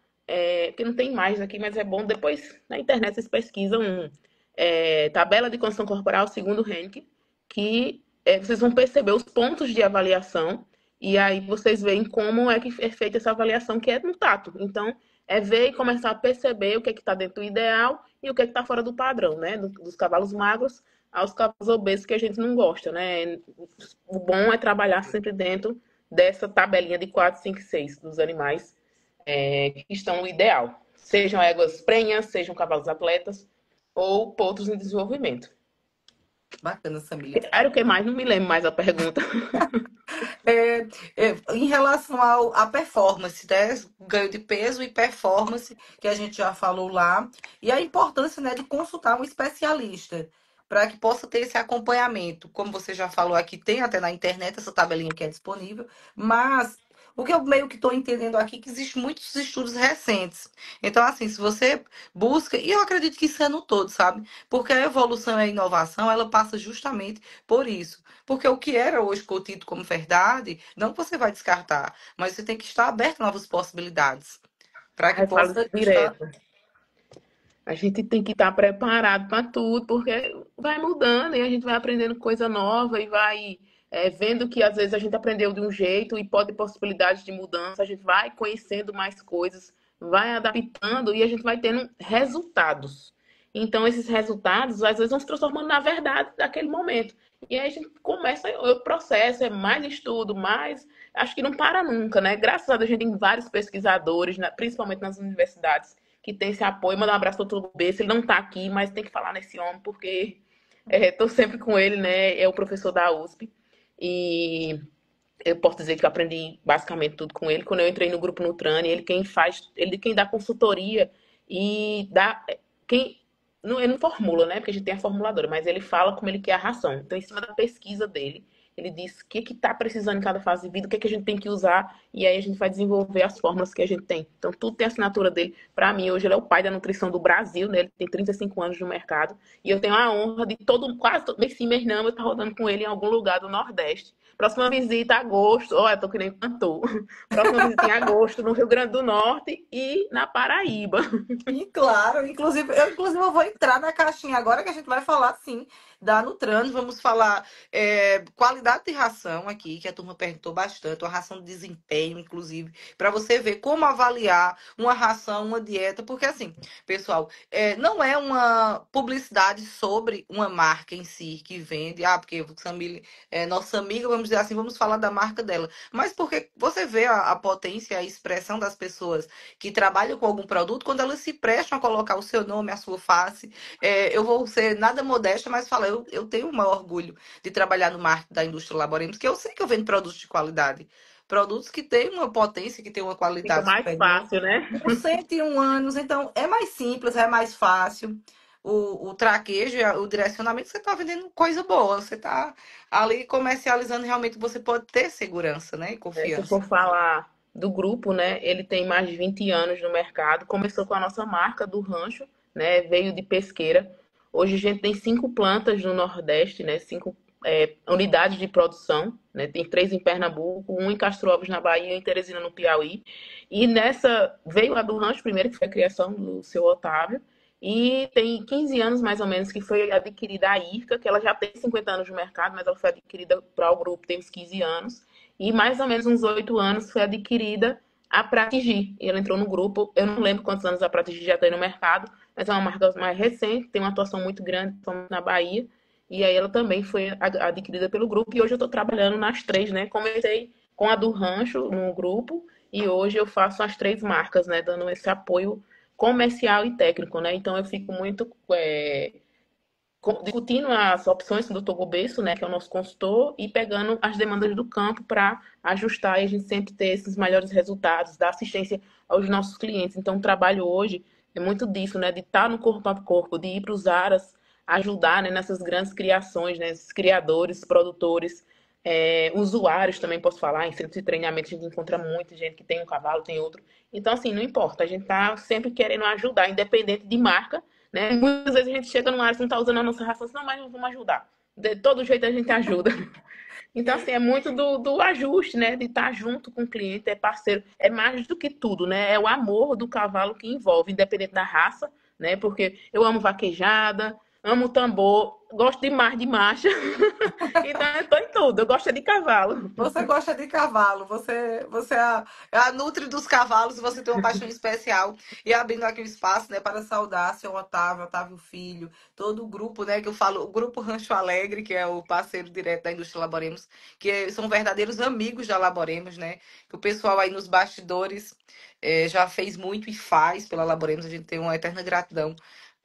porque não tem mais aqui, mas é bom, depois na internet vocês pesquisam tabela de condição corporal segundo o Henke, que vocês vão perceber os pontos de avaliação e aí vocês veem como é que é feita essa avaliação, que é no tato. Então, é ver e começar a perceber o que é que está dentro do ideal e o que é que está fora do padrão, né? Dos cavalos magros aos cavalos obesos que a gente não gosta, né? O bom é trabalhar sempre dentro dessa tabelinha de 4, 5, 6 dos animais que estão no ideal. Sejam éguas prenhas, sejam cavalos atletas ou potros em desenvolvimento. Bacana, Samília. Era o que mais? Não me lembro mais a pergunta. Em relação à performance, né? Ganho de peso e performance, que a gente já falou lá, e a importância, né, de consultar um especialista para que possa ter esse acompanhamento. Como você já falou aqui, tem até na internet essa tabelinha que é disponível, mas o que eu meio que estou entendendo aqui é que existem muitos estudos recentes. Então, assim, se você busca, e eu acredito que isso é no todo, sabe? Porque a evolução e a inovação, ela passa justamente por isso. Porque o que era hoje tido como verdade, não que você vai descartar, mas você tem que estar aberto a novas possibilidades, para que Eu falo possa isso estar. direto. A gente tem que estar preparado para tudo, porque vai mudando e a gente vai aprendendo coisa nova e vai vendo que às vezes a gente aprendeu de um jeito e pode ter possibilidades de mudança. A gente vai conhecendo mais coisas, vai adaptando e a gente vai tendo resultados. Então, esses resultados às vezes vão se transformando na verdade daquele momento. E aí a gente começa o processo, é mais estudo, mais. Acho que não para nunca, né? Graças a Deus, a gente tem vários pesquisadores, principalmente nas universidades que tem esse apoio. Mandar um abraço para o Tulo B. Ele não está aqui, mas tem que falar nesse homem, porque estou sempre com ele, né? É o professor da USP. E eu posso dizer que eu aprendi basicamente tudo com ele. Quando eu entrei no grupo Nutrani, ele quem dá consultoria e dá. Quem, não, ele não formula, né? Porque a gente tem a formuladora, mas ele fala como ele quer a ração. Então, em cima da pesquisa dele, ele diz o que está precisando em cada fase de vida, o que, é que a gente tem que usar, e aí a gente vai desenvolver as fórmulas que a gente tem. Então, tudo tem a assinatura dele. Para mim, hoje ele é o pai da nutrição do Brasil, né? Ele tem 35 anos no mercado, e eu tenho a honra de quase todo mês sim, mês não, eu estar rodando com ele em algum lugar do Nordeste. Próxima visita, agosto. Olha, tô que nem cantor. Próxima visita em agosto, no Rio Grande do Norte e na Paraíba. E claro, inclusive eu vou entrar na caixinha agora que a gente vai falar sim da Nutrans, vamos falar qualidade de ração aqui, que a turma perguntou bastante, uma ração de desempenho, inclusive, para você ver como avaliar uma ração, uma dieta, porque assim, pessoal, não é uma publicidade sobre uma marca em si que vende, porque o Samile é nossa amiga, vamos dizer assim, vamos falar da marca dela, mas porque você vê a potência, a expressão das pessoas que trabalham com algum produto, quando elas se prestam a colocar o seu nome, a sua face, eu vou ser nada modesta, mas falar, eu tenho o maior orgulho de trabalhar no marketing da indústria Laboremos, que eu sei que eu vendo produtos de qualidade. Produtos que têm uma potência, que têm uma Fica qualidade mais superior. fácil, né? Com 101 anos, então é mais simples, é mais fácil. O traquejo, o direcionamento, você está vendendo coisa boa. Você está ali comercializando realmente, você pode ter segurança, né? E Se eu confiança. for falar do grupo, né? Ele tem mais de 20 anos no mercado. Começou com a nossa marca do rancho, né? Veio de pesqueira. Hoje a gente tem 5 plantas no Nordeste, né? 5 unidades de produção, né? Tem 3 em Pernambuco, um em Castro Alves, na Bahia, e em Teresina, no Piauí. E nessa veio a do Rancho primeiro, que foi a criação do seu Otávio, e tem 15 anos mais ou menos que foi adquirida a IRCA, que ela já tem 50 anos no mercado, mas ela foi adquirida para o grupo, tem uns 15 anos. E mais ou menos uns 8 anos foi adquirida a Pratigi. E ela entrou no grupo, eu não lembro quantos anos a Pratigi já tem no mercado, mas é uma marca mais recente, tem uma atuação muito grande na Bahia. E aí ela também foi adquirida pelo grupo e hoje eu estou trabalhando nas 3, né? Comecei com a do Rancho no grupo e hoje eu faço as 3 marcas, né? Dando esse apoio comercial e técnico, né? Então eu fico muito discutindo as opções com o Dr. Gobesso, né? Que é o nosso consultor, e pegando as demandas do campo para ajustar e a gente sempre ter esses melhores resultados, dar assistência aos nossos clientes. Então o trabalho hoje é muito disso, né? De estar no corpo a corpo, de ir para os aras, ajudar, né, nessas grandes criações, né, esses criadores, produtores, usuários também posso falar, em centros de treinamento a gente encontra muita gente que tem um cavalo, tem outro. Então, assim, não importa, a gente está sempre querendo ajudar, independente de marca, né? Muitas vezes a gente chega numa área que não está usando a nossa raça, assim, não, mas vamos ajudar. De todo jeito a gente ajuda. Então, assim, é muito do ajuste, né? De estar junto com o cliente, é parceiro. É mais do que tudo, né? É o amor do cavalo que envolve, independente da raça, né? Porque eu amo vaquejada, amo tambor, gosto demais de marcha. Então, eu tô em tudo. Eu gosto de cavalo. Você gosta de cavalo, você é a nutri dos cavalos, você tem uma paixão especial. E abrindo aqui o espaço, né, para saudar seu Otávio, Otávio Filho, todo o grupo, né, que eu falo, o grupo Rancho Alegre, que é o parceiro direto da indústria Laboremos, que são verdadeiros amigos da Laboremos, né, que o pessoal aí nos bastidores já fez muito e faz pela Laboremos, a gente tem uma eterna gratidão.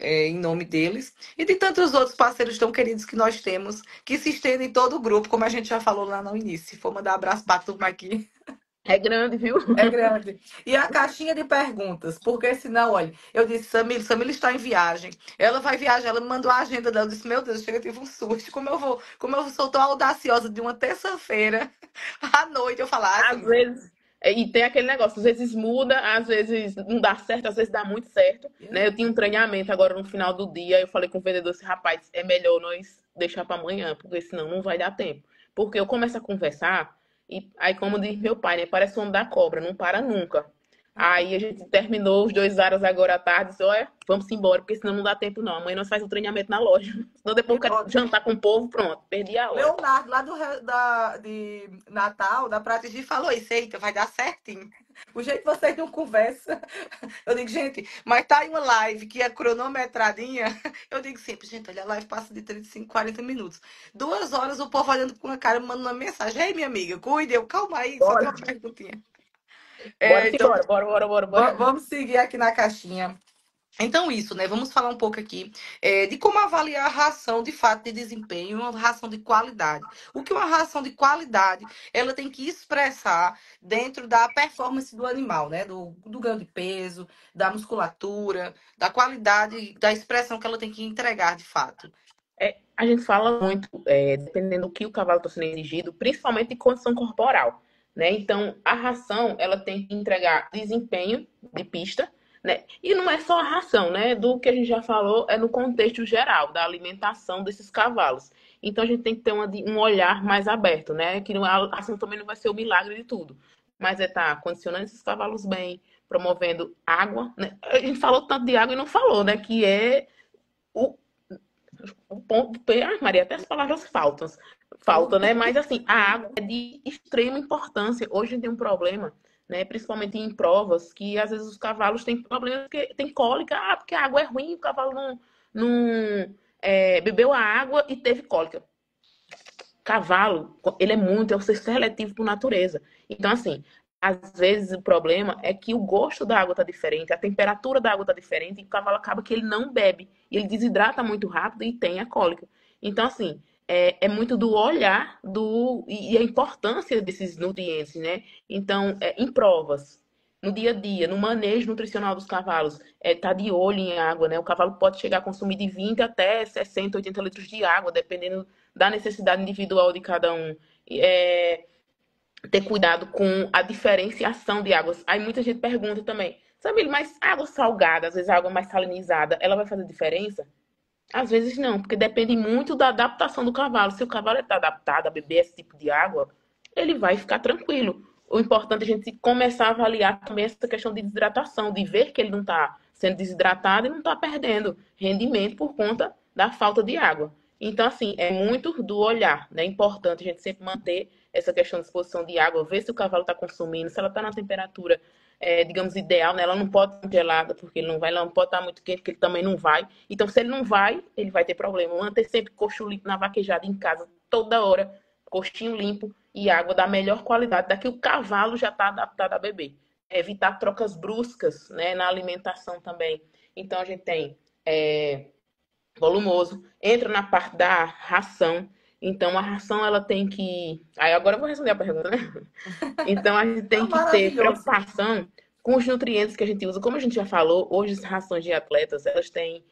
Em nome deles e de tantos outros parceiros tão queridos que nós temos que se estende em todo o grupo, como a gente já falou lá no início. Se for mandar abraço para a turma aqui, É grande, viu? é grande. E a caixinha de perguntas, porque senão, olha, eu disse, Samila está em viagem. Ela vai viajar, ela me mandou a agenda dela, eu disse, meu Deus, chega, eu tive um susto. Como eu sou tão audaciosa de uma terça-feira à noite, eu falar, ah, Às Samila. vezes. E tem aquele negócio, às vezes muda, às vezes não dá certo, às vezes dá muito certo, né? Eu tinha um treinamento agora no final do dia, eu falei com o vendedor assim, rapaz, é melhor nós deixar para amanhã, porque senão não vai dar tempo. Porque eu começo a conversar, e aí, como diz meu pai, né? Parece o homem da cobra, não para nunca. Aí a gente terminou os 2 horas agora à tarde, disse, olha, vamos embora, porque senão não dá tempo não. Amanhã nós faz o treinamento na loja. Senão depois eu quero jantar com o povo, pronto, perdi a hora. Leonardo, lá de Natal, da Pratigi, falou isso, eita, vai dar certinho. O jeito que vocês não conversam. Eu digo, gente, mas tá em uma live que é cronometradinha. Eu digo sempre, gente, olha, a live passa de 35, 40 minutos. 2 horas o povo olhando com a cara, mandando uma mensagem. Ei, minha amiga, cuide, eu, calma aí, só tem Bora, uma perguntinha. bora Então, embora, bora. vamos seguir aqui na caixinha. Então, isso, né? Vamos falar um pouco aqui de como avaliar a ração de fato de desempenho, uma ração de qualidade. O que uma ração de qualidade ela tem que expressar dentro da performance do animal, né? Do ganho de peso, da musculatura, da qualidade, da expressão que ela tem que entregar de fato. A gente fala muito, dependendo do que o cavalo está sendo exigido, principalmente de condição corporal, né? Então, a ração, ela tem que entregar desempenho de pista, né? E não é só a ração, né? Do que a gente já falou, é no contexto geral, da alimentação desses cavalos. Então, a gente tem que ter um olhar mais aberto, né? Que a ração também não vai ser o milagre de tudo, mas é estar condicionando esses cavalos bem, promovendo água, né? A gente falou tanto de água e não falou, né? Que é o o ponto, ai, Maria, até as palavras faltam, né? Mas assim, a água é de extrema importância. Hoje a gente tem um problema, né? Principalmente em provas, que às vezes os cavalos têm problemas porque tem cólica, porque a água é ruim, o cavalo não bebeu a água e teve cólica. Cavalo, ele é um ser seletivo por natureza. Então, assim, às vezes o problema é que o gosto da água está diferente, a temperatura da água está diferente, e o cavalo acaba que ele não bebe. E ele desidrata muito rápido e tem a cólica. Então, assim, é muito do olhar e a importância desses nutrientes, né? Então, em provas, no dia a dia, no manejo nutricional dos cavalos, tá de olho em água, né? O cavalo pode chegar a consumir de 20 até 60, 80 litros de água, dependendo da necessidade individual de cada um. Ter cuidado com a diferenciação de águas. Aí muita gente pergunta também, sabe, mas água salgada, às vezes água mais salinizada, ela vai fazer diferença? Às vezes não, porque depende muito da adaptação do cavalo. Se o cavalo está adaptado a beber esse tipo de água, ele vai ficar tranquilo. O importante é a gente começar a avaliar também essa questão de desidratação, de ver que ele não está sendo desidratado e não está perdendo rendimento por conta da falta de água. Então, assim, é muito do olhar, né? É importante a gente sempre manter essa questão de exposição de água, ver se o cavalo está consumindo, se ela está na temperatura, digamos, ideal, né? Ela não pode estar gelada, porque ele não vai, ela não pode estar muito quente, porque ele também não vai. Então, se ele não vai, ele vai ter problema. Manter sempre coxo limpo na vaquejada em casa, toda hora, coxinho limpo e água da melhor qualidade, da que o cavalo já está adaptado a beber. Evitar trocas bruscas, né, na alimentação também. Então, a gente tem volumoso, entra na parte da ração. Então, a ração, ela tem que... Aí, agora eu vou responder a pergunta, né? Então, a gente Tá tem que ter maravilhoso. preocupação com os nutrientes que a gente usa. Como a gente já falou, hoje as rações de atletas, elas têm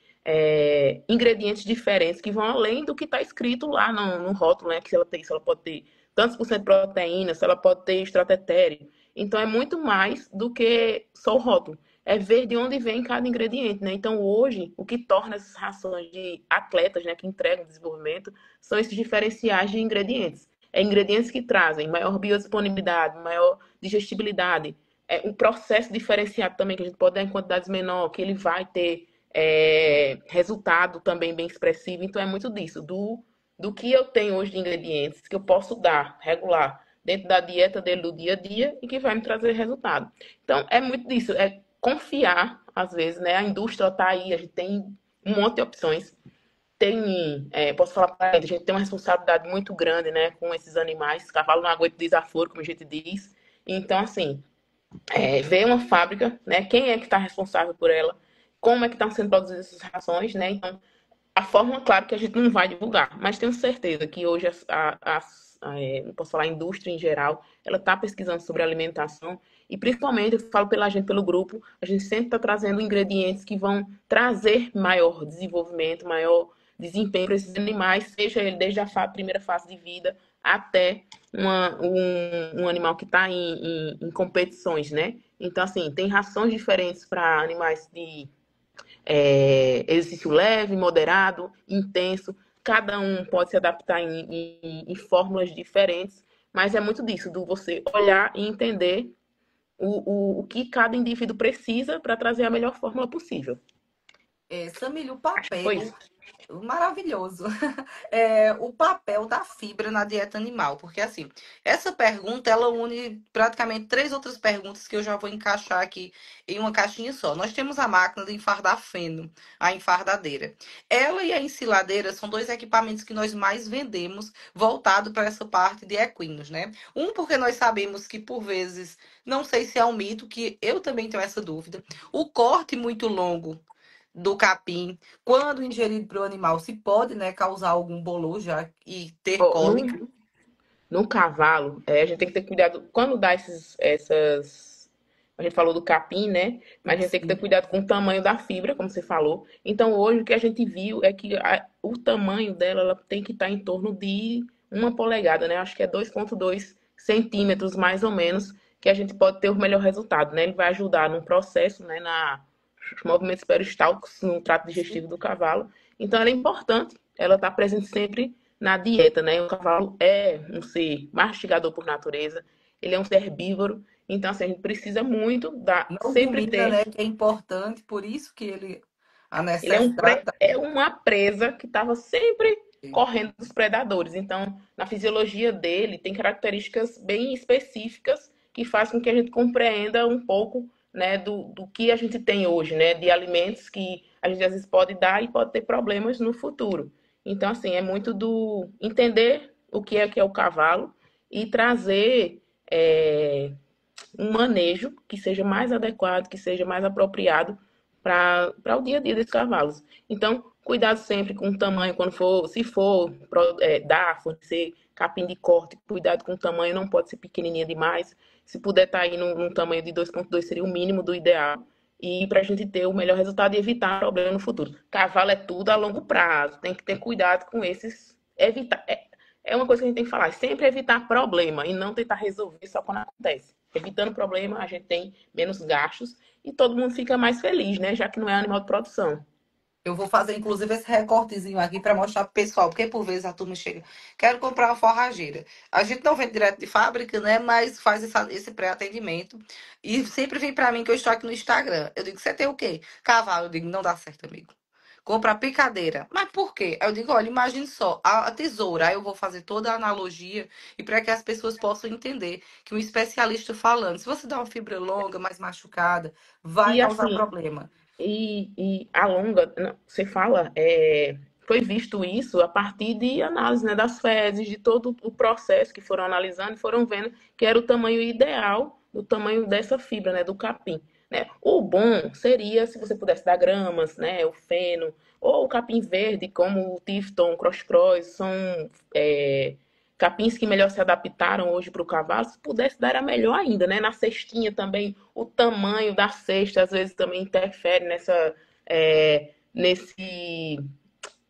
ingredientes diferentes que vão além do que está escrito lá no rótulo, né? Que se ela tem, se ela pode ter tantos por cento de proteína, se ela pode ter extratetéreo. Então, é muito mais do que só o rótulo. É ver de onde vem cada ingrediente, né? Então, hoje, o que torna essas rações de atletas, né, que entregam desenvolvimento, são esses diferenciais de ingredientes. Ingredientes que trazem maior biodisponibilidade, maior digestibilidade, um processo diferenciado também, que a gente pode dar em quantidades menor, que ele vai ter resultado também bem expressivo. Então, é muito disso, do que eu tenho hoje de ingredientes, que eu posso dar regular dentro da dieta dele do dia a dia e que vai me trazer resultado. Então, é muito disso, é confiar, às vezes, né? A indústria está aí, a gente tem um monte de opções. Posso falar para ele, a gente tem uma responsabilidade muito grande, né, com esses animais. Cavalo não aguenta desaforo, como a gente diz. Então, assim, ver uma fábrica, né, quem é que está responsável por ela, como é que estão sendo produzidas essas rações, né? Então, a fórmula, claro que a gente não vai divulgar, mas tenho certeza que hoje não posso falar a indústria em geral, ela está pesquisando sobre alimentação e principalmente, eu falo pela gente, pelo grupo, a gente sempre está trazendo ingredientes que vão trazer maior desenvolvimento, maior desempenho para esses animais, seja ele desde a primeira fase de vida até um animal que está em competições, né? Então, assim, tem rações diferentes para animais de exercício leve, moderado, intenso. Cada um pode se adaptar em fórmulas diferentes, mas é muito disso, do você olhar e entender o que cada indivíduo precisa para trazer a melhor fórmula possível. Samílio, o Acho que foi papel isso. maravilhoso. O papel da fibra na dieta animal, porque assim, essa pergunta ela une praticamente três outras perguntas que eu já vou encaixar aqui em uma caixinha só. Nós temos a máquina de enfardar feno, a enfardadeira. Ela e a ensiladeira são dois equipamentos que nós mais vendemos voltado para essa parte de equinos, né? Um porque nós sabemos que por vezes, não sei se é um mito, que eu também tenho essa dúvida, o corte muito longo do capim, quando ingerido pelo animal, se pode, né, causar algum bolor já e ter Oh, cólica. no cavalo, a gente tem que ter cuidado quando dá essas. A gente falou do capim, né? Mas a gente tem que ter Sim. cuidado com o tamanho da fibra, como você falou. Então, hoje, o que a gente viu é que o tamanho dela ela tem que estar em torno de 1 polegada, né? Acho que é 2,2 centímetros, mais ou menos, que a gente pode ter o melhor resultado, né? Ele vai ajudar no processo, né? Nos movimentos peristálticos, no trato digestivo do cavalo. Então, ela é importante, ela está presente sempre na dieta, né? O cavalo é um ser mastigador por natureza, ele é um ser herbívoro, então assim, a gente precisa muito Não sempre rumina, ter. né, que é importante, por isso que a Ele necessidade da... é uma presa que estava sempre correndo dos predadores. Então, na fisiologia dele, tem características bem específicas que fazem com que a gente compreenda um pouco, né, do que a gente tem hoje, né, de alimentos que a gente às vezes pode dar e pode ter problemas no futuro. Então, assim, é muito do entender o que é o cavalo e trazer um manejo que seja mais adequado, que seja mais apropriado para o dia a dia desses cavalos. Então, cuidado sempre com o tamanho, quando for, se for dar, fornecer capim de corte, cuidado com o tamanho, não pode ser pequenininha demais. Se puder estar aí num tamanho de 2,2 seria o mínimo do ideal. E para a gente ter o melhor resultado e evitar problema no futuro. Cavalo é tudo a longo prazo, tem que ter cuidado com esses. Evitar, uma coisa que a gente tem que falar, sempre evitar problema e não tentar resolver só quando acontece. Evitando problema, a gente tem menos gastos e todo mundo fica mais feliz, né? Já que não é animal de produção. Eu vou fazer, inclusive, esse recortezinho aqui para mostrar pro pessoal, porque por vezes a turma chega, quero comprar uma forrageira. A gente não vende direto de fábrica, né? Mas faz esse pré-atendimento. E sempre vem para mim que eu estou aqui no Instagram. Eu digo, você tem o quê? Cavalo. Eu digo, não dá certo, amigo. Comprar picadeira. Mas por quê? Aí eu digo, olha, imagine só, a tesoura. Aí eu vou fazer toda a analogia e para que as pessoas possam entender que um especialista falando, se você dá uma fibra longa, mais machucada, vai E causar assim, problema. e a longa, não, você fala, foi visto isso a partir de análise, né, das fezes, de todo o processo que foram analisando e foram vendo que era o tamanho ideal do tamanho dessa fibra, né, do capim. Né? O bom seria se você pudesse dar gramas, né, o feno, ou o capim verde, como o Tifton, o Cross, são é, capins que melhor se adaptaram hoje para o cavalo. Se pudesse dar, era melhor ainda, né? Na cestinha também, o tamanho da cesta às vezes também interfere nesse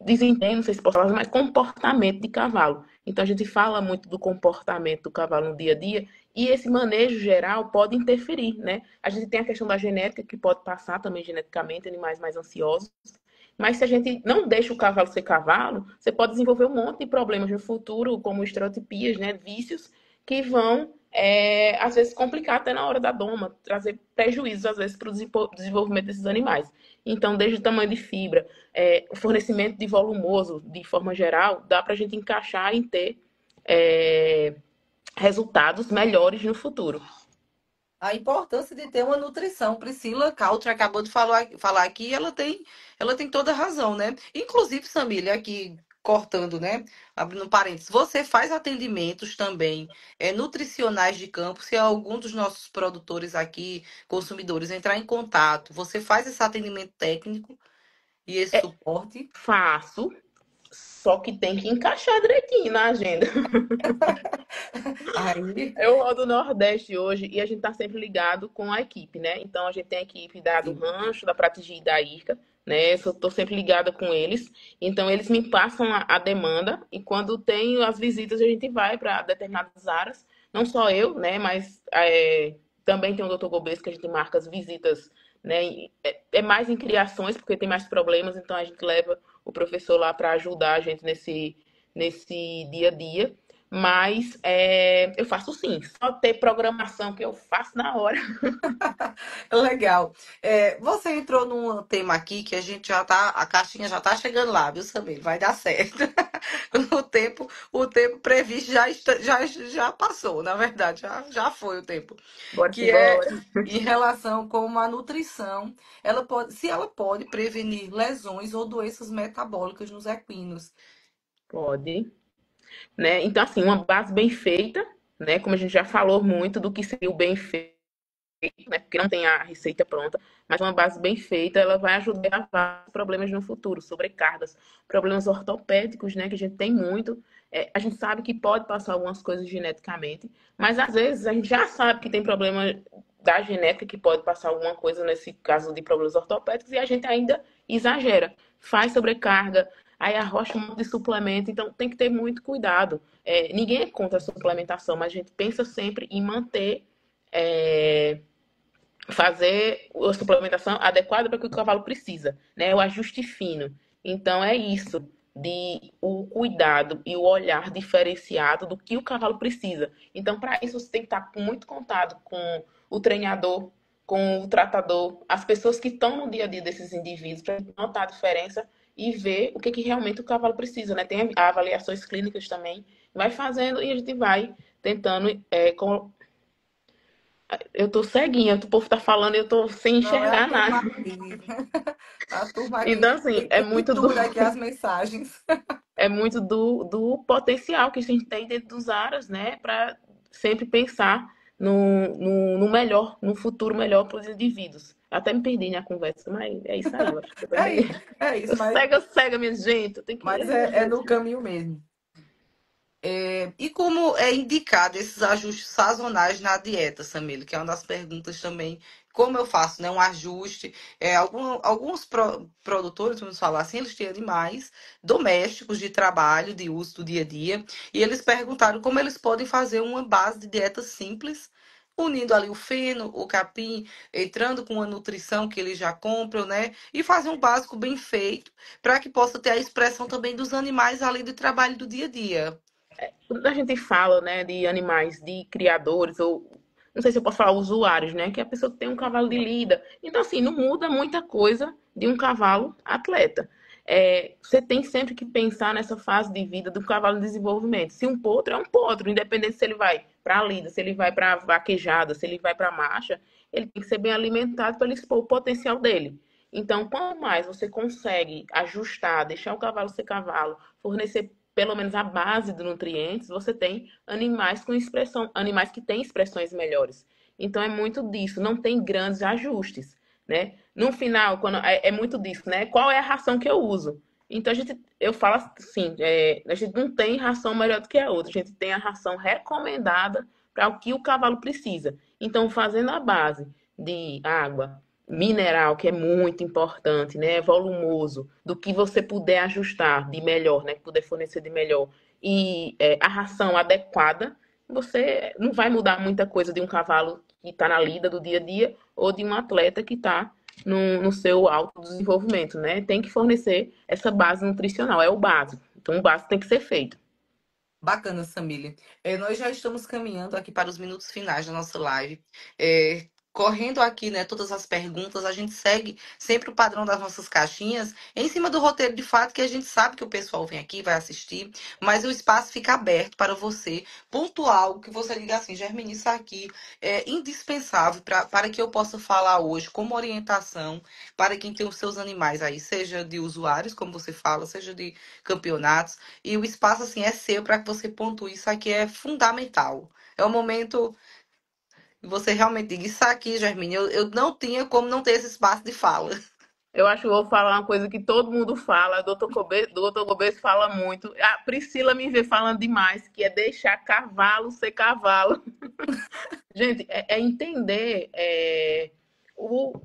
desempenho, não sei se posso falar, mas comportamento de cavalo. Então a gente fala muito do comportamento do cavalo no dia a dia e esse manejo geral pode interferir, né? A gente tem a questão da genética que pode passar também geneticamente, animais mais ansiosos. Mas se a gente não deixa o cavalo ser cavalo, você pode desenvolver um monte de problemas no futuro, como estereotipias, né, vícios, que vão, às vezes, complicar até na hora da doma, trazer prejuízos, às vezes, para o desenvolvimento desses animais. Então, desde o tamanho de fibra, o fornecimento de volumoso, de forma geral, dá para a gente encaixar em ter é, resultados melhores no futuro. A importância de ter uma nutrição. Priscila Cautra acabou de falar aqui, ela tem toda a razão, né? Inclusive, Samília, aqui cortando, né? Abrindo parênteses, você faz atendimentos também nutricionais de campo, se algum dos nossos produtores aqui, consumidores, entrar em contato, você faz esse atendimento técnico e esse suporte. Faço, só que tem que encaixar direitinho na agenda. Aí, Eu rodo o Nordeste hoje e a gente tá sempre ligado com a equipe, né? Então a gente tem a equipe do sim. Rancho, da Pratigi e da Irca, né? Eu tô sempre ligada com eles. Então eles me passam a demanda e quando tem as visitas a gente vai para determinadas áreas. Não só eu, né? Mas também tem o Dr. Gobes que a gente marca as visitas, né? É mais em criações porque tem mais problemas, então a gente leva o professor lá para ajudar a gente nesse dia a dia. Mas eu faço sim, só ter programação que eu faço na hora. Legal. É, você entrou num tema aqui que a gente já tá, a caixinha já tá chegando lá, viu, Samir? Vai dar certo. O tempo previsto já passou, na verdade, já foi o tempo. Bora que Que é bora. em relação com a nutrição, se ela pode prevenir lesões ou doenças metabólicas nos equinos. Pode, né? Então, assim, uma base bem feita, né? Como a gente já falou muito do que seria o bem feito, né? Porque não tem a receita pronta, mas uma base bem feita, ela vai ajudar a vários problemas no futuro, sobrecargas, problemas ortopédicos, né? Que a gente tem muito. A gente sabe que pode passar algumas coisas geneticamente, mas às vezes a gente já sabe que tem problema da genética que pode passar alguma coisa nesse caso de problemas ortopédicos e a gente ainda exagera, faz sobrecarga, aí arrocha um monte de suplemento, então tem que ter muito cuidado. Ninguém é contra a suplementação, mas a gente pensa sempre em manter é, fazer a suplementação adequada para o que o cavalo precisa, né? O ajuste fino. Então é isso, de o cuidado e o olhar diferenciado do que o cavalo precisa. Então, para isso, você tem que estar com muito contato com o treinador, com o tratador, as pessoas que estão no dia a dia desses indivíduos, para notar a diferença e ver o que realmente o cavalo precisa, né? Tem avaliações clínicas também, vai fazendo e a gente vai tentando eu tô ceguinha, o povo tá falando e eu tô sem Não é a enxergar nada. turma aqui. A turma aqui. Então, assim, E pintura aqui as mensagens. é muito do potencial que a gente tem dentro dos aras, né? Para sempre pensar no melhor, no futuro melhor para os indivíduos. Até me perdi na conversa, mas é isso aí, eu acho que eu É, também. é Eu isso, cega, cega, minha gente. Eu tenho que. mas Ai, meu é Deus. no caminho mesmo. E como é indicado esses ajustes sazonais na dieta, Samila? Que é uma das perguntas também. Como eu faço, né? Um ajuste. Alguns produtores, vamos falar assim, eles têm animais domésticos de trabalho, de uso do dia a dia, e eles perguntaram como eles podem fazer uma base de dieta simples unindo ali o feno, o capim, entrando com a nutrição que eles já compram, né? E fazer um básico bem feito para que possa ter a expressão também dos animais ali do trabalho do dia a dia. Quando a gente fala, né, de animais, de criadores, ou não sei se eu posso falar usuários, né, que é a pessoa que tem um cavalo de lida. Então, assim, não muda muita coisa de um cavalo atleta. Você tem sempre que pensar nessa fase de vida do cavalo em desenvolvimento. Se um potro é um potro, independente se ele vai para a lida, se ele vai para a vaquejada, se ele vai para a marcha, ele tem que ser bem alimentado para ele expor o potencial dele. Então, quanto mais você consegue ajustar, deixar o cavalo ser cavalo, fornecer pelo menos a base de nutrientes, você tem animais com expressão, animais que têm expressões melhores. Então é muito disso, não tem grandes ajustes, né? No final, quando é muito disso, né? Qual é a ração que eu uso? Então eu falo assim, a gente não tem ração melhor do que a outra, a gente tem a ração recomendada para o que o cavalo precisa. Então, fazendo a base de água, mineral, que é muito importante, né? Volumoso, do que você puder ajustar de melhor, né? Que puder fornecer de melhor. E a ração adequada, você não vai mudar muita coisa de um cavalo que está na lida do dia a dia ou de um atleta que está no seu alto desenvolvimento, né? Tem que fornecer essa base nutricional, é o básico. Então, o básico tem que ser feito. Bacana, Samile. Nós já estamos caminhando aqui para os minutos finais da nossa live. Correndo aqui, né, todas as perguntas, a gente segue sempre o padrão das nossas caixinhas, em cima do roteiro de fato, que a gente sabe que o pessoal vem aqui, vai assistir, mas o espaço fica aberto para você pontuar algo que você diga assim, Germini, isso aqui é indispensável para que eu possa falar hoje como orientação para quem tem os seus animais aí, seja de usuários, como você fala, seja de campeonatos. E o espaço, assim, é seu para que você pontue. Isso aqui é fundamental. É o momento que você realmente diga, isso aqui, Germine, eu não tinha como não ter esse espaço de fala. Eu acho que eu vou falar uma coisa que todo mundo fala, doutor Gomes fala muito. A Priscila me vê falando demais, que é deixar cavalo ser cavalo. Gente, é entender o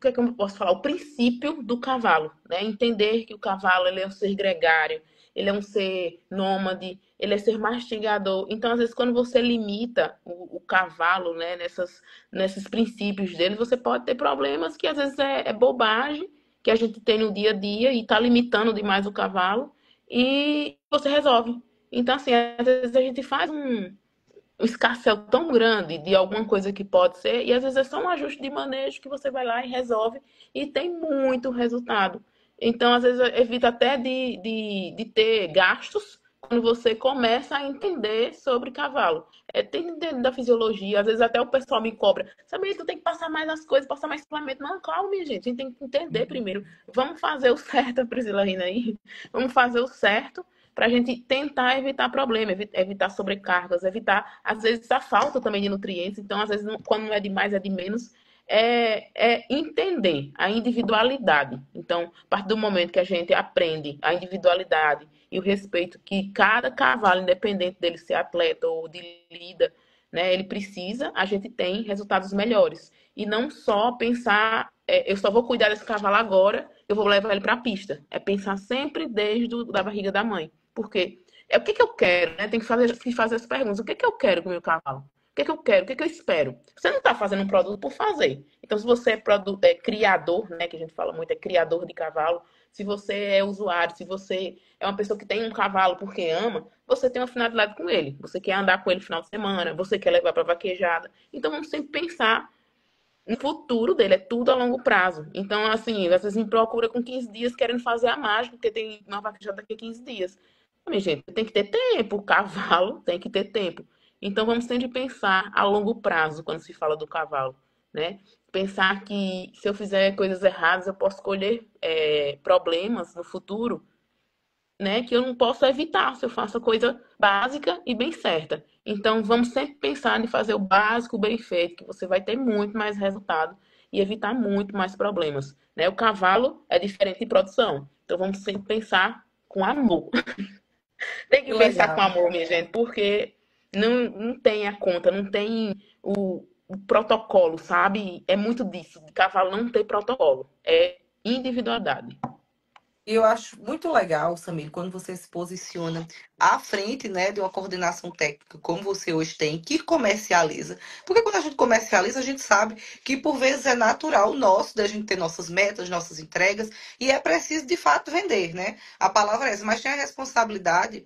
que é que eu posso falar? O princípio do cavalo, né? Entender que o cavalo ele é um ser gregário, ele é um ser nômade, ele é ser mastigador. Então, às vezes, quando você limita o cavalo, né, nesses princípios dele, você pode ter problemas que às vezes é bobagem que a gente tem no dia a dia e está limitando demais o cavalo e você resolve. Então, assim, às vezes a gente faz um escarcéu tão grande de alguma coisa que pode ser, e às vezes é só um ajuste de manejo que você vai lá e resolve, e tem muito resultado. Então, às vezes, evita até de ter gastos quando você começa a entender sobre cavalo. Tem que entender da fisiologia, às vezes até o pessoal me cobra, sabe, tu tem que passar mais as coisas, passar mais suplemento. Não, calma, minha gente, a gente tem que entender primeiro. Vamos fazer o certo, a Priscila rindo aí. Vamos fazer o certo para a gente tentar evitar problemas, evitar sobrecargas, evitar, às vezes, a falta também de nutrientes. Então, às vezes, quando não é de mais, é de menos. É entender a individualidade. Então, a partir do momento que a gente aprende a individualidade e o respeito que cada cavalo, independente dele ser atleta ou de lida, né, ele precisa, a gente tem resultados melhores. E não só pensar, eu só vou cuidar desse cavalo agora, eu vou levar ele para a pista. É pensar sempre desde a barriga da mãe. Porque o que eu quero, né? Tem que fazer as perguntas. O que eu quero com o meu cavalo? O que eu quero? O que eu espero? Você não está fazendo um produto por fazer. Então, se você é criador, né? Que a gente fala muito, é criador de cavalo. Se você é usuário, se você é uma pessoa que tem um cavalo porque ama, você tem uma finalidade com ele. Você quer andar com ele no final de semana, você quer levar para vaquejada. Então, vamos sempre pensar no futuro dele, é tudo a longo prazo. Então, assim, às vezes me procura com 15 dias querendo fazer a mágica, porque tem uma vaquejada daqui a 15 dias. Minha gente, tem que ter tempo, o cavalo tem que ter tempo. Então vamos sempre pensar a longo prazo quando se fala do cavalo, né? Pensar que se eu fizer coisas erradas, eu posso colher problemas no futuro, né? Que eu não posso evitar se eu faço a coisa básica e bem certa. Então vamos sempre pensar em fazer o básico bem feito, que você vai ter muito mais resultado e evitar muito mais problemas, né? O cavalo é diferente de produção. Então vamos sempre pensar com amor. Tem que Que pensar com legal. amor, minha gente, porque não tem a conta, não tem o protocolo, sabe? É muito disso, de cavalo não ter protocolo. É individualidade. E eu acho muito legal, Samir, quando você se posiciona à frente, né, de uma coordenação técnica, como você hoje tem, que comercializa. Porque quando a gente comercializa, a gente sabe que por vezes é natural nosso, da gente ter nossas metas, nossas entregas, e é preciso de fato vender, né? A palavra é essa, mas tem a responsabilidade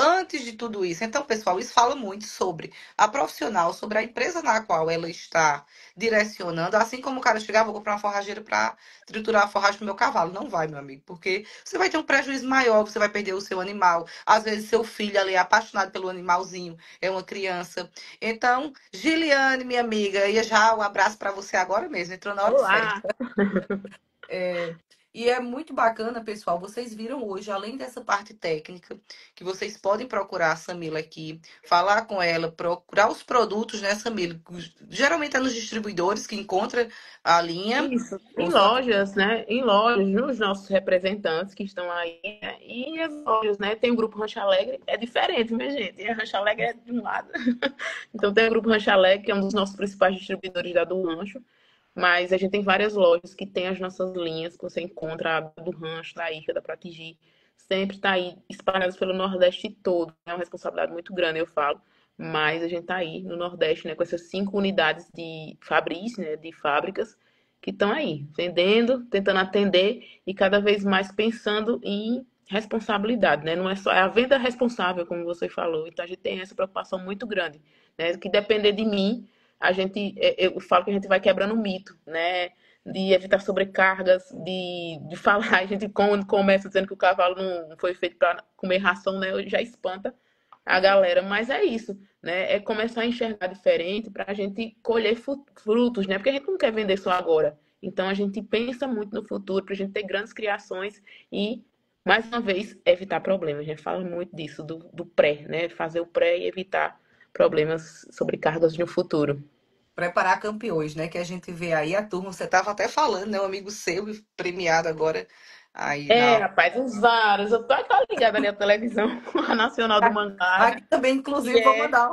antes de tudo isso. Então, pessoal, isso fala muito sobre a profissional, sobre a empresa na qual ela está direcionando, assim como o cara chegar, vou comprar uma forrageira para triturar a forragem pro meu cavalo. Não vai, meu amigo, porque você vai ter um prejuízo maior, você vai perder o seu animal. Às vezes, seu filho ali é apaixonado pelo animalzinho, é uma criança. Então, Giliane, minha amiga, ia já um abraço para você agora mesmo, entrou na hora Olá! certa. É, e é muito bacana, pessoal. Vocês viram hoje, além dessa parte técnica, que vocês podem procurar a Samila aqui, falar com ela, procurar os produtos, né, Samila? Geralmente é nos distribuidores que encontra a linha, Isso, ou em só. lojas, né? Em lojas, nos nossos representantes que estão aí, né? E as lojas, né? Tem o grupo Rancho Alegre, é diferente, minha gente. A Rancho Alegre é de um lado. Então tem o grupo Rancho Alegre, que é um dos nossos principais distribuidores da do Rancho. Mas a gente tem várias lojas que tem as nossas linhas, que você encontra a do Rancho, da Ica, da Pratigi. Sempre está aí espalhadas pelo Nordeste todo. É uma responsabilidade muito grande, eu falo. Mas a gente está aí no Nordeste, né, com essas 5 unidades de fabris, né, de fábricas, que estão aí, vendendo, tentando atender e cada vez mais pensando em responsabilidade, né? Não é só é a venda responsável, como você falou. Então a gente tem essa preocupação muito grande, né? Que depender de mim, a gente, eu falo que a gente vai quebrando o mito, né? De evitar sobrecargas, de falar, a gente quando começa dizendo que o cavalo não foi feito para comer ração, né? Já espanta a galera, mas é isso, né? É começar a enxergar diferente para a gente colher frutos, né? Porque a gente não quer vender só agora. Então a gente pensa muito no futuro para a gente ter grandes criações e, mais uma vez, evitar problemas. A gente fala muito disso, do pré, né? Fazer o pré e evitar problemas, sobrecargas no futuro. Preparar campeões, né? Que a gente vê aí a turma, você estava até falando, né? Um amigo seu premiado agora aí É, na. rapaz, os vários. Eu tô ligada ali na televisão, a Nacional do Aqui Mangarga, também, que inclusive, vou é. mandar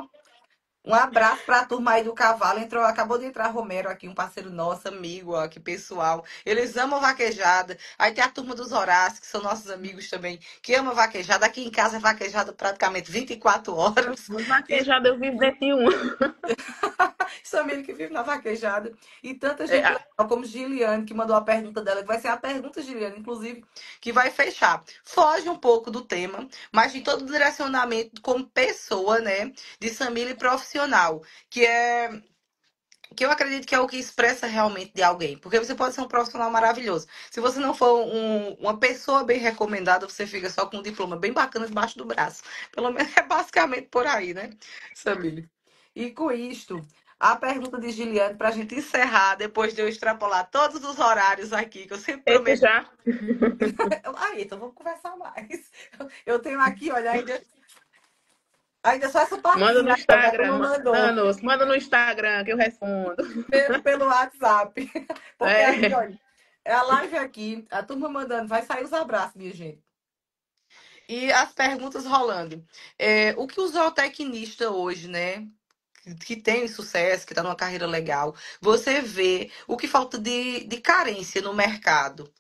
um abraço para a turma aí do cavalo. Entrou, acabou de entrar Romero aqui, um parceiro nosso, amigo, ó, que pessoal. Eles amam vaquejada. Aí tem a turma dos Horácios, que são nossos amigos também, que ama vaquejada. Aqui em casa é vaquejada praticamente 24 horas. Mas vaquejada eu vivo dentro de um. Samir que vive na vaquejada. E tanta É, gente legal, como Giliane, que mandou a pergunta dela, que vai ser a pergunta, Giliane, inclusive, que vai fechar. Foge um pouco do tema, mas de todo o direcionamento como pessoa, né? De Samir profissional, que é. Que eu acredito que é o que expressa realmente de alguém. Porque você pode ser um profissional maravilhoso. Se você não for uma pessoa bem recomendada, você fica só com um diploma bem bacana debaixo do braço. Pelo menos é basicamente por aí, né, Samir? E com isto, a pergunta de Giliane, para a gente encerrar, depois de eu extrapolar todos os horários aqui, que eu sempre eita, prometo. já. Ah, então vamos conversar mais. Eu tenho aqui, olha, ainda só essa Manda partezinha no aqui, ó, que a Instagram, turma mandou Danos, manda no Instagram que eu respondo. pelo WhatsApp. Porque aqui, É, olha, é a live aqui, a turma mandando, vai sair os abraços, minha gente. E as perguntas rolando. O que o zootecnista hoje, né? Que tem sucesso, que está numa carreira legal, você vê o que falta de carência no mercado.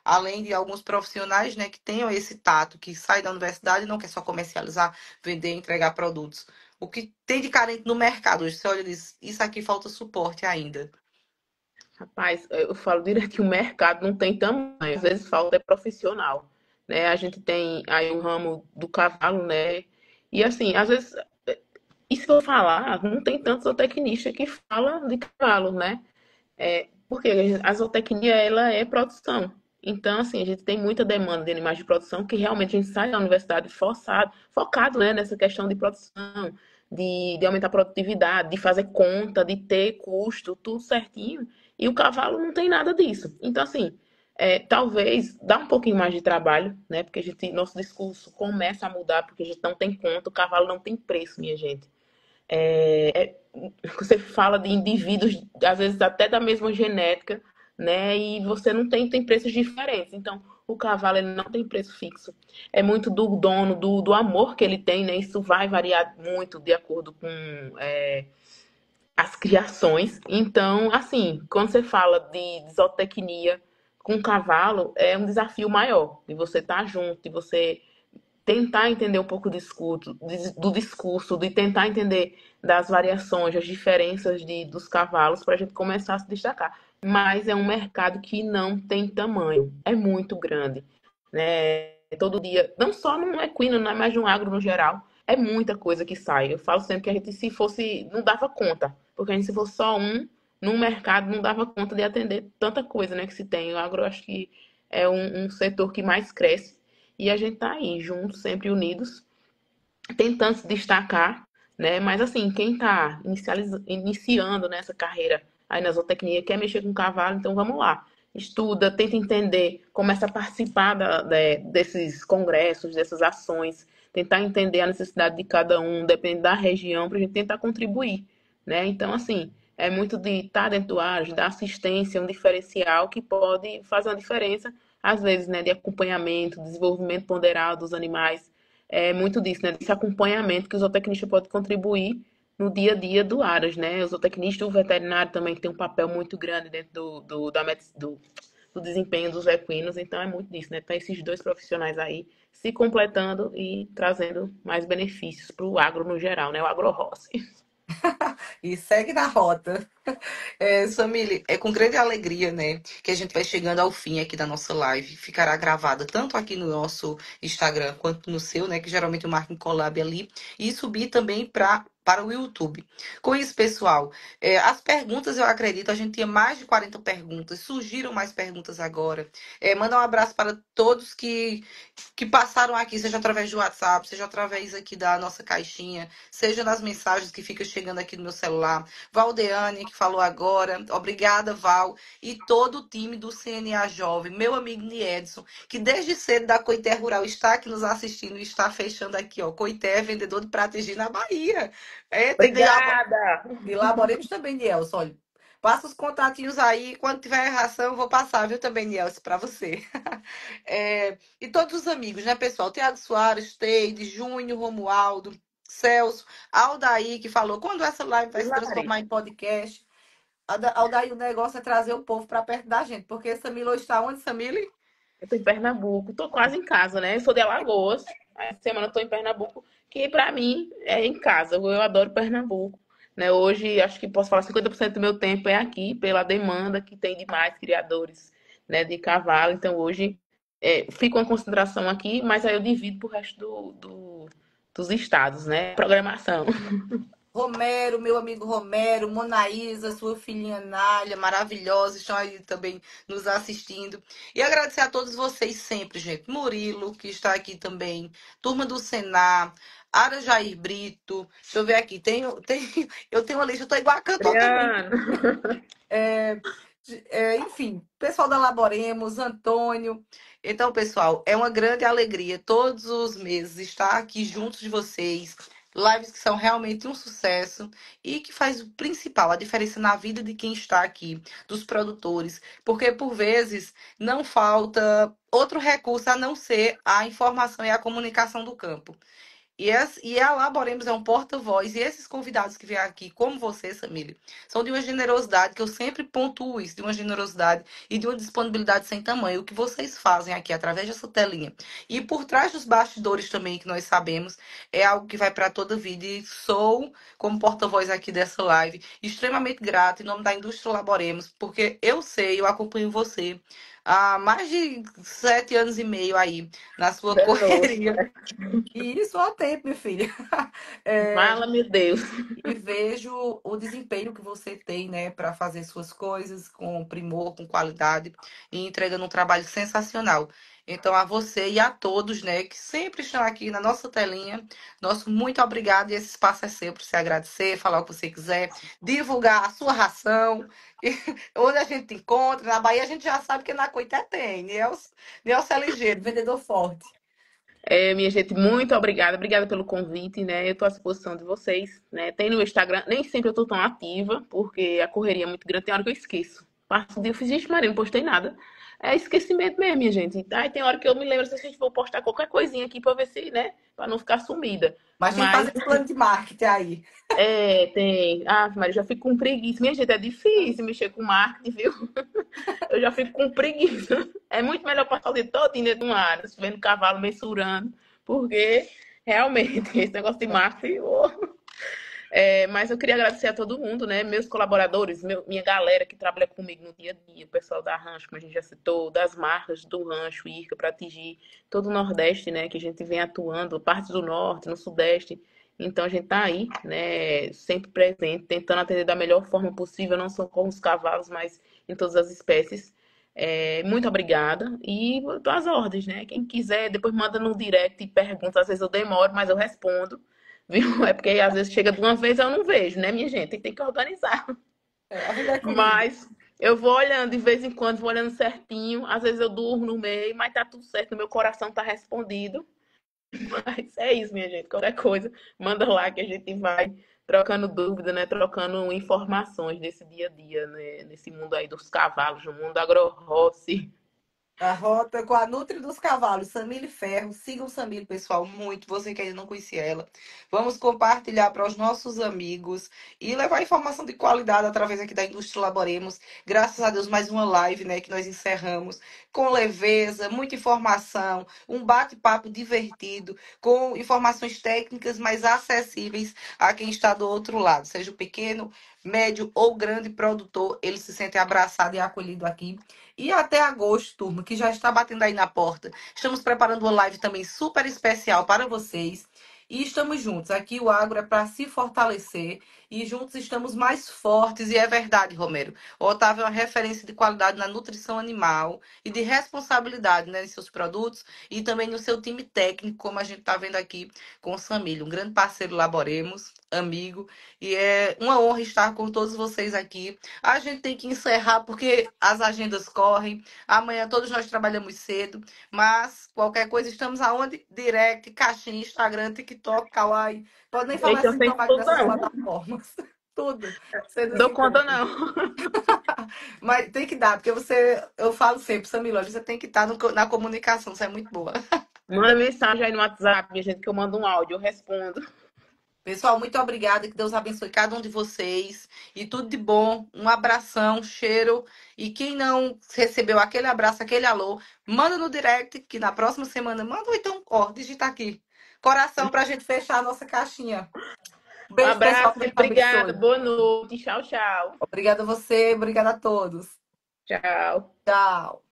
Além de alguns profissionais, né, que tenham esse tato, que sai da universidade e não quer só comercializar, vender, entregar produtos. O que tem de carente no mercado hoje? Você olha e diz, isso aqui falta suporte ainda. rapaz, eu falo direto que o mercado não tem tamanho, às vezes falta é profissional, né? A gente tem aí o ramo do cavalo, né? E assim, às vezes, e se eu falar, não tem tanto zootecnista que fala de cavalo, né? Porque a zootecnia, ela é produção. Então, assim, a gente tem muita demanda de animais de produção que realmente a gente sai da universidade forçado, focado, né, nessa questão de produção, de aumentar a produtividade, de fazer conta, de ter custo, tudo certinho. E o cavalo não tem nada disso. Então, assim, talvez dá um pouquinho mais de trabalho, né? Porque nosso discurso começa a mudar, porque a gente não tem conta, o cavalo não tem preço, minha gente. Você fala de indivíduos, às vezes até da mesma genética, né? E você não tem preços diferentes. Então, o cavalo ele não tem preço fixo. É muito do dono, do amor que ele tem, né? Isso vai variar muito de acordo com as criações. Então, assim, quando você fala de zootecnia, com o cavalo é um desafio maior, de você estar junto, de você tentar entender um pouco do discurso, de tentar entender das variações, das diferenças dos cavalos, para a gente começar a se destacar. Mas é um mercado que não tem tamanho, é muito grande, né? Todo dia, não só no equino, né, mas no agro no geral, é muita coisa que sai. Eu falo sempre que a gente, se fosse, não dava conta, porque a gente, se fosse só um, no mercado, não dava conta de atender tanta coisa, né, que se tem. O agro, eu acho que é um setor que mais cresce e a gente tá aí, juntos, sempre unidos, tentando se destacar, né? Mas assim, quem tá iniciando nessa carreira aí na zootecnia, quer mexer com cavalo, então vamos lá. Estuda, tenta entender, começa a participar desses congressos, dessas ações, tentar entender a necessidade de cada um, depende da região, para a gente tentar contribuir, né? Então, assim, é muito de estar dentro do ar, de dar assistência, um diferencial que pode fazer uma diferença, às vezes, né, de acompanhamento, desenvolvimento ponderal dos animais, é muito disso, né, desse acompanhamento que o zootecnista pode contribuir no dia a dia do Aras, né? O zootecnista e o veterinário também que tem um papel muito grande dentro do desempenho dos equinos, então é muito disso, né? Tá esses dois profissionais aí se completando e trazendo mais benefícios para o agro no geral, né? O agro-rossi. E segue na rota. Samile, é com grande alegria, né, que a gente vai chegando ao fim aqui da nossa live. Ficará gravada tanto aqui no nosso Instagram quanto no seu, né, que geralmente eu marco em collab ali, e subir também para o YouTube. Com isso, pessoal, as perguntas, eu acredito, a gente tinha mais de 40 perguntas, surgiram mais perguntas agora. Manda um abraço para todos que passaram aqui, seja através do WhatsApp, seja através aqui da nossa caixinha, seja nas mensagens que ficam chegando aqui no meu celular. Valdeane, que falou agora. Obrigada, Val. E todo o time do CNA Jovem. Meu amigo Niedson, que desde cedo da Coité Rural está aqui nos assistindo e está fechando aqui, ó. Coité é vendedor de Pratigi na Bahia. Eita, Obrigada! e laboremos também, Nielson. Olha, passa os contatinhos aí. Quando tiver erração, eu vou passar, viu, também, Nielson, para você. E todos os amigos, né, pessoal? Tiago Soares, Teide, Júnior, Romualdo, Celso, Aldair, que falou quando essa live vai se Hilari. transformar em podcast. Aldair, o negócio é trazer o povo para perto da gente, porque Samila hoje está onde, Samile? Eu tô em Pernambuco, tô quase em casa, né? Eu sou de Alagoas. Essa semana eu tô em Pernambuco, que pra mim é em casa. Eu adoro Pernambuco, né? Hoje acho que posso falar 50% do meu tempo é aqui, pela demanda que tem de mais criadores, né, de cavalo. Então hoje fica uma concentração aqui, mas aí eu divido pro resto dos estados, né? Programação. Romero, meu amigo Romero, Monaísa, sua filhinha Nália, maravilhosa, estão aí também nos assistindo. E agradecer a todos vocês sempre, gente. Murilo, que está aqui também, turma do Senar, Ara Jair Brito, deixa eu ver aqui, eu tenho uma lista, eu estou igual a cantor também. Adriano. É, enfim, pessoal da Laboremos, Antônio. Então, pessoal, é uma grande alegria todos os meses estar aqui juntos de vocês. Lives que são realmente um sucesso e que faz o principal, a diferença na vida de quem está aqui, dos produtores, porque por vezes não falta outro recurso a não ser a informação e a comunicação do campo. E a Laboremos é um porta-voz. E esses convidados que vêm aqui, como você, Samília, são de uma generosidade que eu sempre pontuo isso, de uma generosidade e de uma disponibilidade sem tamanho. O que vocês fazem aqui através dessa telinha. E por trás dos bastidores também, que nós sabemos, é algo que vai para toda a vida. E sou, como porta-voz aqui dessa live, extremamente grata em nome da indústria Laboremos, porque eu sei, eu acompanho você há mais de 7 anos e meio aí, na sua Danou. correria. E isso há tempo, minha filha. É, Fala, meu Deus. e vejo o desempenho que você tem, né, para fazer suas coisas com primor, com qualidade e entregando um trabalho sensacional. Então, a você e a todos, né, que sempre estão aqui na nossa telinha, nosso muito obrigado. E esse espaço é seu para você agradecer, falar o que você quiser, divulgar a sua ração, e onde a gente encontra. Na Bahia, a gente já sabe que na Coité tem, Nelson é ligeiro, vendedor forte. Minha gente, muito obrigada. Obrigada pelo convite, né? Eu estou à disposição de vocês, né? Tem no Instagram, nem sempre eu estou tão ativa, porque a correria é muito grande, tem hora que eu esqueço. Passo o dia, eu fiz, gente, Maria, não postei nada. É esquecimento mesmo, minha gente. Aí tem hora que eu me lembro se a gente for postar qualquer coisinha aqui pra ver se, né? Pra não ficar sumida. Mas tem que Mas fazer esse plano de marketing aí. tem. Ah, mas eu já fico com preguiça. Minha gente, é difícil mexer com marketing, viu? Eu já fico com preguiça. É muito melhor passar o dia todo dentro de uma área, vendo cavalo mensurando, porque realmente esse negócio de marketing. Mas eu queria agradecer a todo mundo, né? Meus colaboradores, minha galera que trabalha comigo no dia a dia, o pessoal da Rancho, como a gente já citou, das marcas do Rancho, IRCA, para atingir todo o Nordeste, né? Que a gente vem atuando, parte do Norte, no Sudeste. Então a gente tá aí, né? Sempre presente, tentando atender da melhor forma possível, não só com os cavalos, mas em todas as espécies. Muito obrigada e tô às ordens, né? Quem quiser, depois manda no direct e pergunta. Às vezes eu demoro, mas eu respondo. Viu? É porque às vezes chega de uma vez eu não vejo, né, minha gente? Tem que organizar. É, a vida é corrida. Mas eu vou olhando de vez em quando, vou olhando certinho. Às vezes eu durmo no meio, mas tá tudo certo. No meu coração tá respondido. Mas é isso, minha gente. Qualquer coisa, manda lá que a gente vai trocando dúvida, né? Trocando informações desse dia a dia, né? Nesse mundo aí dos cavalos, no mundo agro-rossi. A rota com a Nutri dos Cavalos, Samile Ferro. Sigam Samile, pessoal, muito. Você que ainda não conhecia ela. Vamos compartilhar para os nossos amigos e levar informação de qualidade através aqui da Indústria Laboremos. Graças a Deus, mais uma live, né, que nós encerramos com leveza, muita informação, um bate-papo divertido, com informações técnicas mais acessíveis a quem está do outro lado, seja o pequeno, médio ou grande produtor, ele se sente abraçado e acolhido aqui. E até agosto, turma, que já está batendo aí na porta. Estamos preparando uma live também super especial para vocês. E estamos juntos. Aqui o agro é para se fortalecer e juntos estamos mais fortes. E é verdade, Romero. O Otávio é uma referência de qualidade na nutrição animal e de responsabilidade, né, em seus produtos e também no seu time técnico, como a gente está vendo aqui com o Samílio, um grande parceiro Laboremos, amigo. E é uma honra estar com todos vocês aqui. A gente tem que encerrar porque as agendas correm. Amanhã todos nós trabalhamos cedo, mas qualquer coisa estamos aonde? Direct, caixinha, Instagram, TikTok, Kawaii. Pode nem falar Eita, eu assim tenho trabalho tudo nessas não. plataformas. Tudo sendo Dou se conta encontra. não. Mas tem que dar, porque eu falo sempre, Samila, você tem que estar na comunicação, você é muito boa. Manda mensagem aí no WhatsApp, minha gente, que eu mando um áudio, eu respondo. Pessoal, muito obrigada. Que Deus abençoe cada um de vocês. E tudo de bom. Um abração, cheiro. E quem não recebeu aquele abraço, aquele alô, manda no direct, que na próxima semana manda, ou então, ó, digita aqui. Coração pra gente fechar a nossa caixinha. Um Um beijo, pessoal. abraço, Deus gente. Obrigada. abençoe. Boa noite. Tchau, tchau. Obrigada a você, obrigada a todos. Tchau. Tchau.